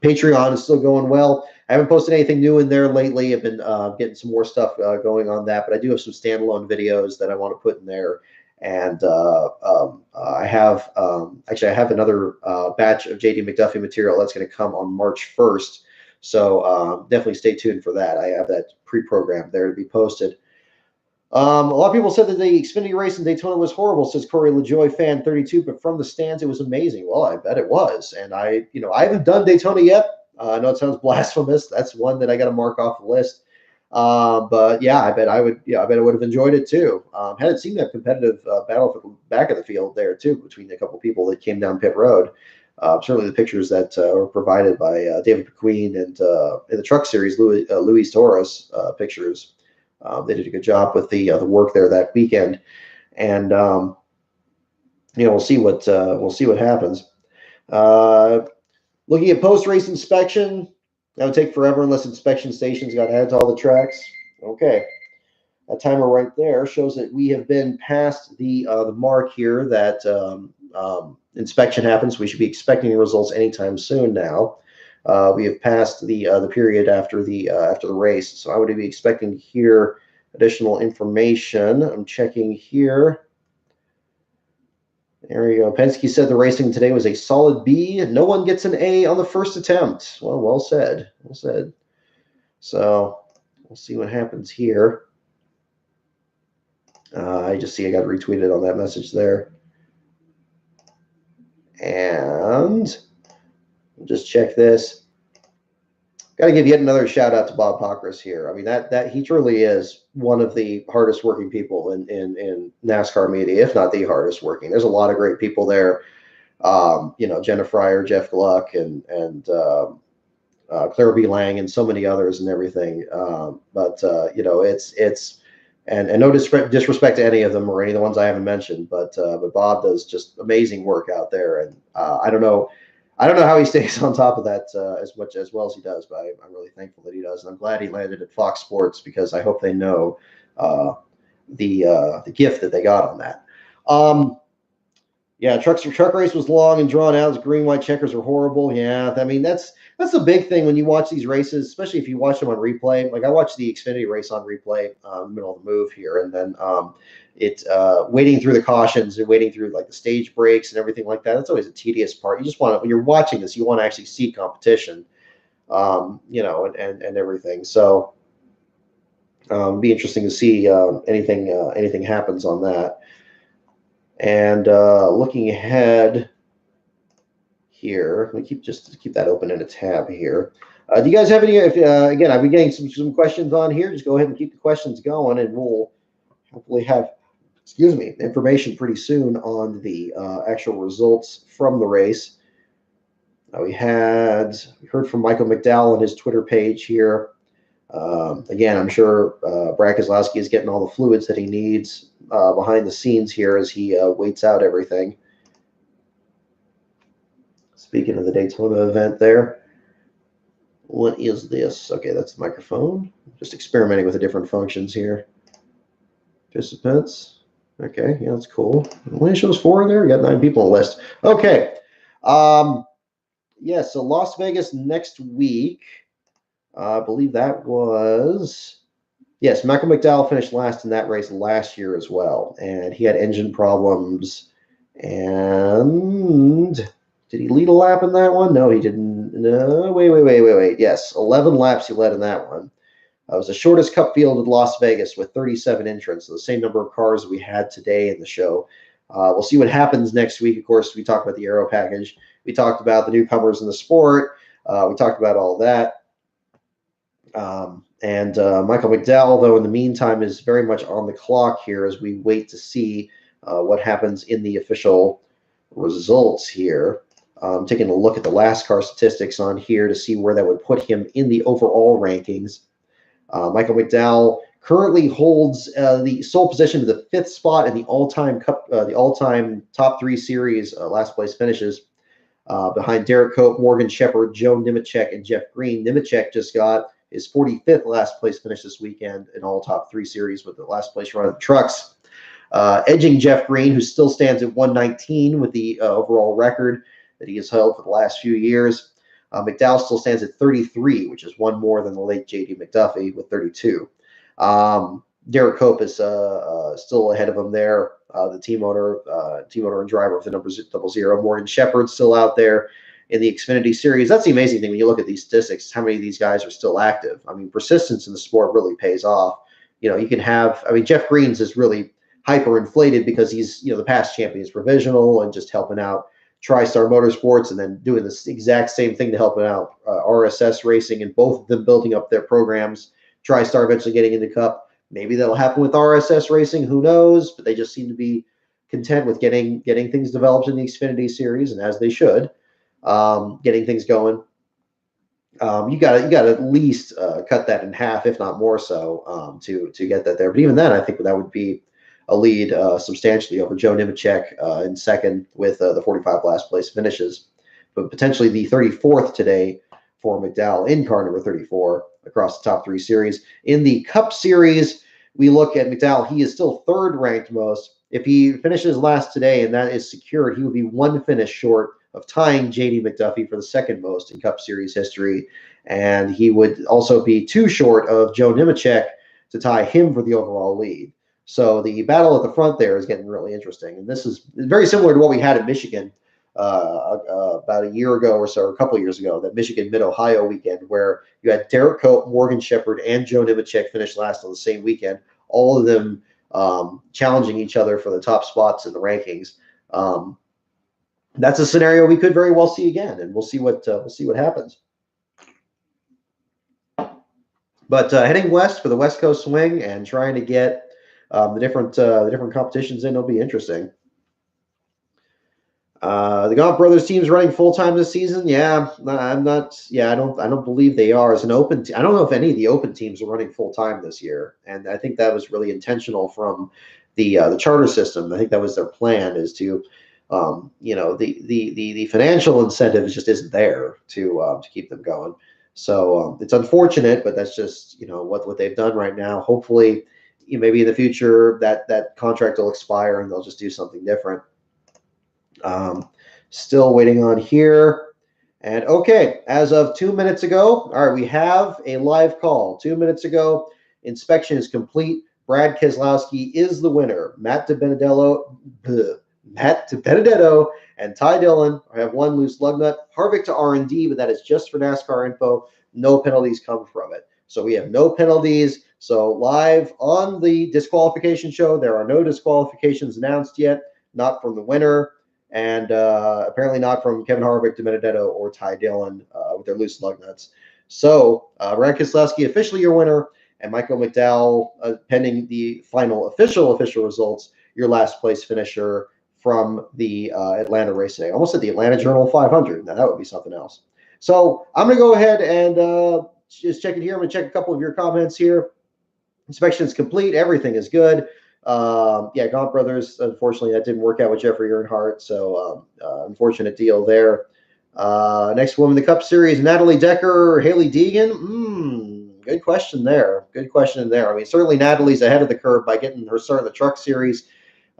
Patreon is still going well. I haven't posted anything new in there lately. I've been getting some more stuff going on that, but I do have some standalone videos that I want to put in there. And I have another batch of JD McDuffie material that's going to come on March 1st. So definitely stay tuned for that. I have that pre-programmed there to be posted. A lot of people said that the Xfinity race in Daytona was horrible, says Corey LaJoy, fan 32, but from the stands, it was amazing. Well, I bet it was. And I haven't done Daytona yet. I know it sounds blasphemous. That's one that I got to mark off the list. But yeah, I bet I would have enjoyed it too. Hadn't seen that competitive battle for the back of the field there too, between a couple people that came down pit road. Certainly the pictures that were provided by David McQueen and in the truck series, Luis Torres pictures. They did a good job with the work there that weekend, and we'll see what happens. Looking at post-race inspection, that would take forever unless inspection stations got added to all the tracks. Okay, that timer right there shows that we have been past the mark here that inspection happens. We should be expecting the results anytime soon now. We have passed the period after the race, so I would be expecting to hear additional information. I'm checking here. There we go. Penske said the racing today was a solid B. No one gets an A on the first attempt. Well said. Well said. So we'll see what happens here. I just see I got retweeted on that message there. And just check this. Got to give yet another shout out to Bob Pockrass here. I mean, that he truly is one of the hardest working people in NASCAR media, if not the hardest working. There's a lot of great people there. Jenna Fryer, Jeff Gluck, and Claire B. Lang, and so many others and everything. It's no disrespect to any of them or any of the ones I haven't mentioned, but Bob does just amazing work out there, and I don't know how he stays on top of that as well as he does, but I'm really thankful that he does, and I'm glad he landed at Fox Sports because I hope they know the gift that they got on that. Yeah, truck race was long and drawn out. Green white checkers are horrible. Yeah, I mean that's the big thing when you watch these races, especially if you watch them on replay. Like I watched the Xfinity race on replay in the middle of the move here, and then waiting through the cautions and waiting through like the stage breaks and everything like that. That's always a tedious part. You just want to, when you're watching this, you want to actually see competition, and everything. So be interesting to see anything happens on that. And looking ahead, here. Let me keep that open in a tab here. Do you guys have any? Again, I've been getting some questions on here. Just go ahead and keep the questions going, and we'll hopefully have, excuse me, information pretty soon on the actual results from the race. We heard from Michael McDowell on his Twitter page here. Again, I'm sure Brad Keselowski is getting all the fluids that he needs behind the scenes here as he waits out everything. Speaking of the Daytona event there. What is this? Okay, that's the microphone. Just experimenting with the different functions here. Participants. Okay, yeah, that's cool. It only shows 4 there. We got 9 people on the list. Okay. Yeah, so Las Vegas next week. I believe that was... Yes, Michael McDowell finished last in that race last year as well. And he had engine problems. And... did he lead a lap in that one? No, he didn't. No, wait. Yes, 11 laps he led in that one. It was the shortest cup field in Las Vegas with 37 entrants, so the same number of cars we had today in the show. We'll see what happens next week. Of course, we talked about the aero package. We talked about the newcomers in the sport. We talked about all that. Michael McDowell, though, in the meantime, is very much on the clock here as we wait to see what happens in the official results here. Taking a look at the last car statistics on here to see where that would put him in the overall rankings. Michael McDowell currently holds the sole position of the 5th spot in the all-time top 3 series last place finishes behind Derek Cope, Morgan Shepherd, Joe Nemechek, and Jeff Green. Nemechek just got his 45th last place finish this weekend in all top 3 series with the last place run of the trucks. Edging Jeff Green, who still stands at 119 with the overall record that he has held for the last few years. McDowell still stands at 33, which is 1 more than the late J.D. McDuffie with 32. Derek Cope is still ahead of him there. The team owner and driver of the number 00. Morgan Shepherd's still out there in the Xfinity Series. That's the amazing thing when you look at these statistics, how many of these guys are still active. I mean, persistence in the sport really pays off. You know, you can have, I mean, Jeff Green's is really hyper inflated because he's, the past champion is provisional and just helping out TriStar Motorsports and then doing this exact same thing to help out RSS Racing, and both of them building up their programs. TriStar eventually getting into Cup. Maybe that'll happen with RSS Racing. Who knows? But they just seem to be content with getting things developed in the Xfinity Series, and as they should, getting things going. You got to at least cut that in half, if not more so, to get that there. But even then, I think that would be a lead substantially over Joe Nemechek in second with the 45 last place finishes, but potentially the 34th today for McDowell in car number 34 across the top 3 series. In the Cup Series, we look at McDowell. He is still 3rd ranked most. If he finishes last today and that is secured, he would be 1 finish short of tying J.D. McDuffie for the 2nd most in Cup Series history, and he would also be 2 short of Joe Nemechek to tie him for the overall lead. So the battle at the front there is getting really interesting. And this is very similar to what we had in Michigan about a year ago or so, or a couple of years ago, that Michigan Mid-Ohio weekend, where you had Derek Cope, Morgan Shepherd, and Joe Nemechek finish last on the same weekend, all of them challenging each other for the top spots in the rankings. That's a scenario we could very well see again, and we'll see what happens. But heading west for the West Coast swing and trying to get the different competitions in, it'll be interesting. The Gaunt Brothers team's running full time this season. Yeah, I'm not. Yeah, I don't believe they are as an open. I don't know if any of the open teams are running full time this year, and I think that was really intentional from the charter system. I think that was their plan, is to, the financial incentive just isn't there to keep them going. So it's unfortunate, but that's just what they've done right now. Hopefully, maybe in the future that contract will expire and they'll just do something different. Still waiting on here. And okay, as of 2 minutes ago, all right, we have a live call. 2 minutes ago, inspection is complete. Brad Keselowski is the winner. Matt DiBenedetto and Ty Dillon have one loose lug nut. Harvick to R&D, but that is just for NASCAR info. No penalties come from it. So we have no penalties. So live on the disqualification show, there are no disqualifications announced yet, not from the winner. and apparently not from Kevin Harvick, DiBenedetto, or Ty Dillon with their loose lug nuts. So Ryan Keselowski officially your winner, and Michael McDowell, pending the final official results, your last place finisher from the Atlanta race today. Almost at the Atlanta Journal 500. Now that would be something else. So I'm going to go ahead and just check it here. I'm going to check a couple of your comments here. Inspection is complete. Everything is good. Yeah, Gaunt Brothers, unfortunately, that didn't work out with Jeffrey Earnhardt. So unfortunate deal there. Next woman in the Cup Series, Natalie Decker, Haley Deegan. Good question there. Good question there. I mean, certainly Natalie's ahead of the curve by getting her start in the Truck Series.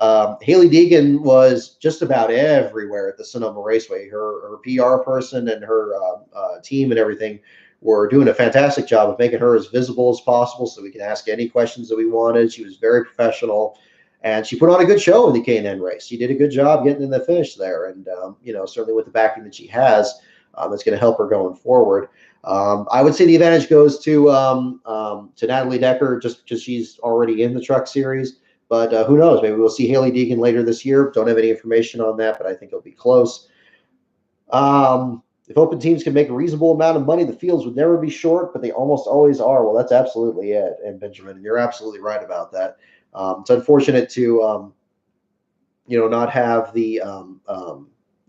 Haley Deegan was just about everywhere at the Sonoma Raceway. Her PR person and her team and everything were doing a fantastic job of making her as visible as possible so we can ask any questions that we wanted. She was very professional, and she put on a good show in the K&N race. She did a good job getting in the finish there, and certainly with the backing that she has, that's going to help her going forward. I would say the advantage goes to Natalie Decker just because she's already in the Truck Series. But who knows? Maybe we'll see Haley Deegan later this year. Don't have any information on that, but I think it'll be close. If open teams can make a reasonable amount of money, the fields would never be short, but they almost always are. Well, that's absolutely it. And Benjamin, you're absolutely right about that. It's unfortunate to, not have the,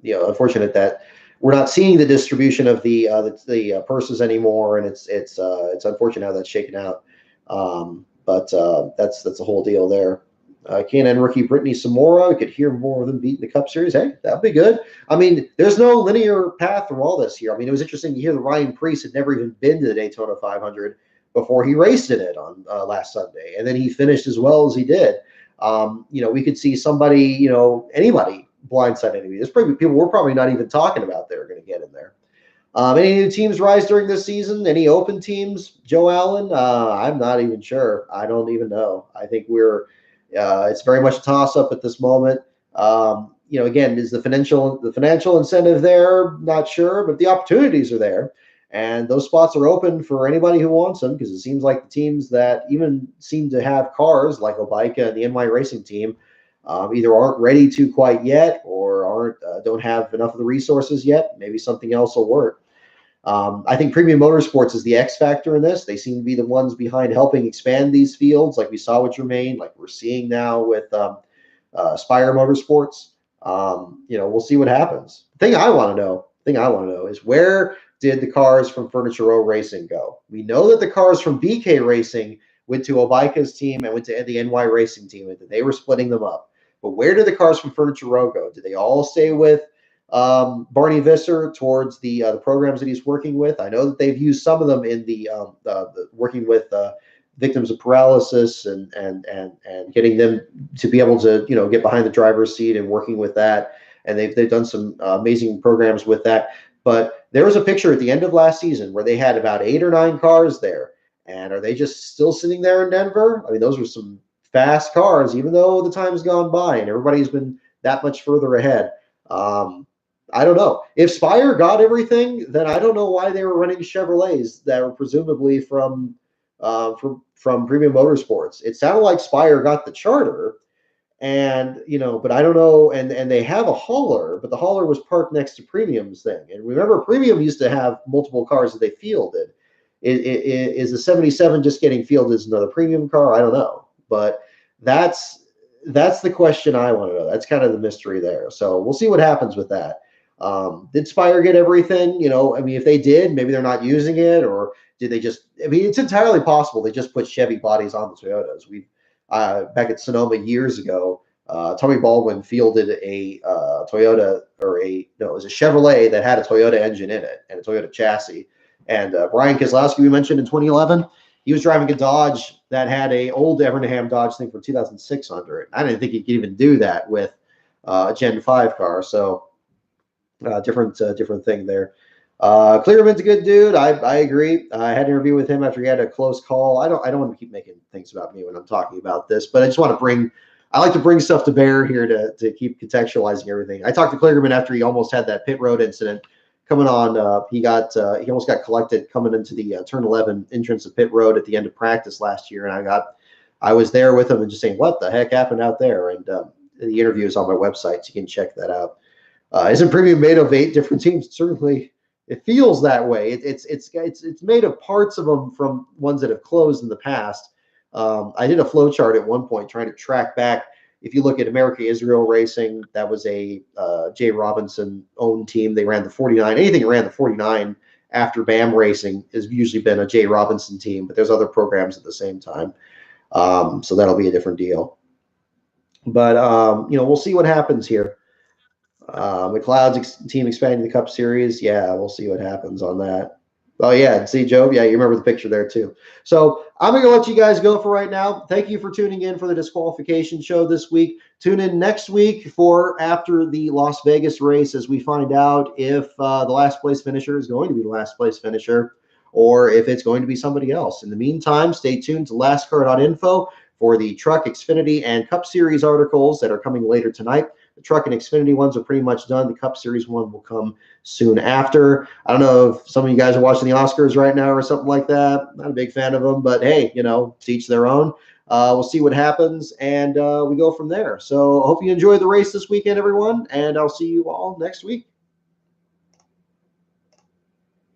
unfortunate that we're not seeing the distribution of the purses anymore, and it's unfortunate how that's shaken out. But that's the whole deal there. K&N rookie Brittany Samora. We could hear more of them beating the Cup Series. Hey, that'd be good. I mean, there's no linear path through all this here. I mean, it was interesting to hear that Ryan Preece had never even been to the Daytona 500 before he raced in it on last Sunday, and then he finished as well as he did. We could see somebody, anybody blindside anybody. There's probably people we're probably not even talking about that are going to get in there. Any new teams rise during this season? Any open teams? Joe Allen? I'm not even sure. I don't even know. I think it's very much a toss-up at this moment. Again, is the financial incentive there? Not sure, but the opportunities are there, and those spots are open for anybody who wants them, because it seems like the teams that even seem to have cars like Obaika and the NY Racing team either aren't ready to quite yet, or don't have enough of the resources yet. Maybe something else will work. I think Premium Motorsports is the X factor in this. They seem to be the ones behind helping expand these fields, like we saw with Germain, like we're seeing now with Spire Motorsports. We'll see what happens. The thing I want to know is, where did the cars from Furniture Row Racing go? We know that the cars from BK Racing went to Obaika's team and went to the NY Racing team, and they were splitting them up. But where did the cars from Furniture Row go? Did they all stay with Barney Visser towards the programs that he's working with? I know that they've used some of them in the working with victims of paralysis and getting them to be able to get behind the driver's seat and working with that. And they've done some amazing programs with that. But there was a picture at the end of last season where they had about 8 or 9 cars there. And are they just still sitting there in Denver? I mean, those were some fast cars, even though the time's gone by and everybody's been that much further ahead. I don't know. If Spire got everything, then I don't know why they were running Chevrolets that were presumably from Premium Motorsports. It sounded like Spire got the charter, and but I don't know. And they have a hauler, but the hauler was parked next to Premium's thing. And remember, Premium used to have multiple cars that they fielded. Is the 77 just getting fielded as another Premium car? I don't know, but that's the question I want to know. That's kind of the mystery there. So we'll see what happens with that. Did Spire get everything? I mean, if they did, maybe they're not using it, or did they just? I mean, it's entirely possible they just put Chevy bodies on the Toyotas. We back at Sonoma years ago, Tommy Baldwin fielded a Toyota, it was a Chevrolet that had a Toyota engine in it and a Toyota chassis. And Brian Keselowski, we mentioned in 2011, he was driving a Dodge that had a old Evernham Dodge thing from 2006 under it. I didn't think he could even do that with a Gen 5 car. So different thing there. Clearman's a good dude. I agree. I had an interview with him after he had a close call. I don't want to keep making things about me when I'm talking about this, but I just want to I like to bring stuff to bear here to keep contextualizing everything. I talked to Clearman after he almost had that pit road incident coming on. He almost got collected coming into the turn 11 entrance of pit road at the end of practice last year, and I was there with him and just saying, what the heck happened out there? And the interview is on my website, so you can check that out. Isn't premium made of 8 different teams? Certainly, it feels that way. It's made of parts of them from ones that have closed in the past. I did a flow chart at one point trying to track back. If you look at America Israel Racing, that was a Jay Robinson owned team. They ran the 49. Anything that ran the 49 after BAM Racing has usually been a Jay Robinson team, but there's other programs at the same time. So that'll be a different deal. But we'll see what happens here. McLeod's team expanding the Cup Series. Yeah, we'll see what happens on that. Oh, yeah. See, Joe? Yeah, you remember the picture there, too. So I'm going to let you guys go for right now. Thank you for tuning in for the disqualification show this week. Tune in next week for after the Las Vegas race as we find out if the last place finisher is going to be the last place finisher or if it's going to be somebody else. In the meantime, stay tuned to lastcar.info for the Truck, Xfinity, and Cup Series articles that are coming later tonight. The Truck and Xfinity ones are pretty much done. The Cup Series one will come soon after. I don't know if some of you guys are watching the Oscars right now or something like that. Not a big fan of them, but hey, to each their own. We'll see what happens, and we go from there. So I hope you enjoyed the race this weekend, everyone, and I'll see you all next week.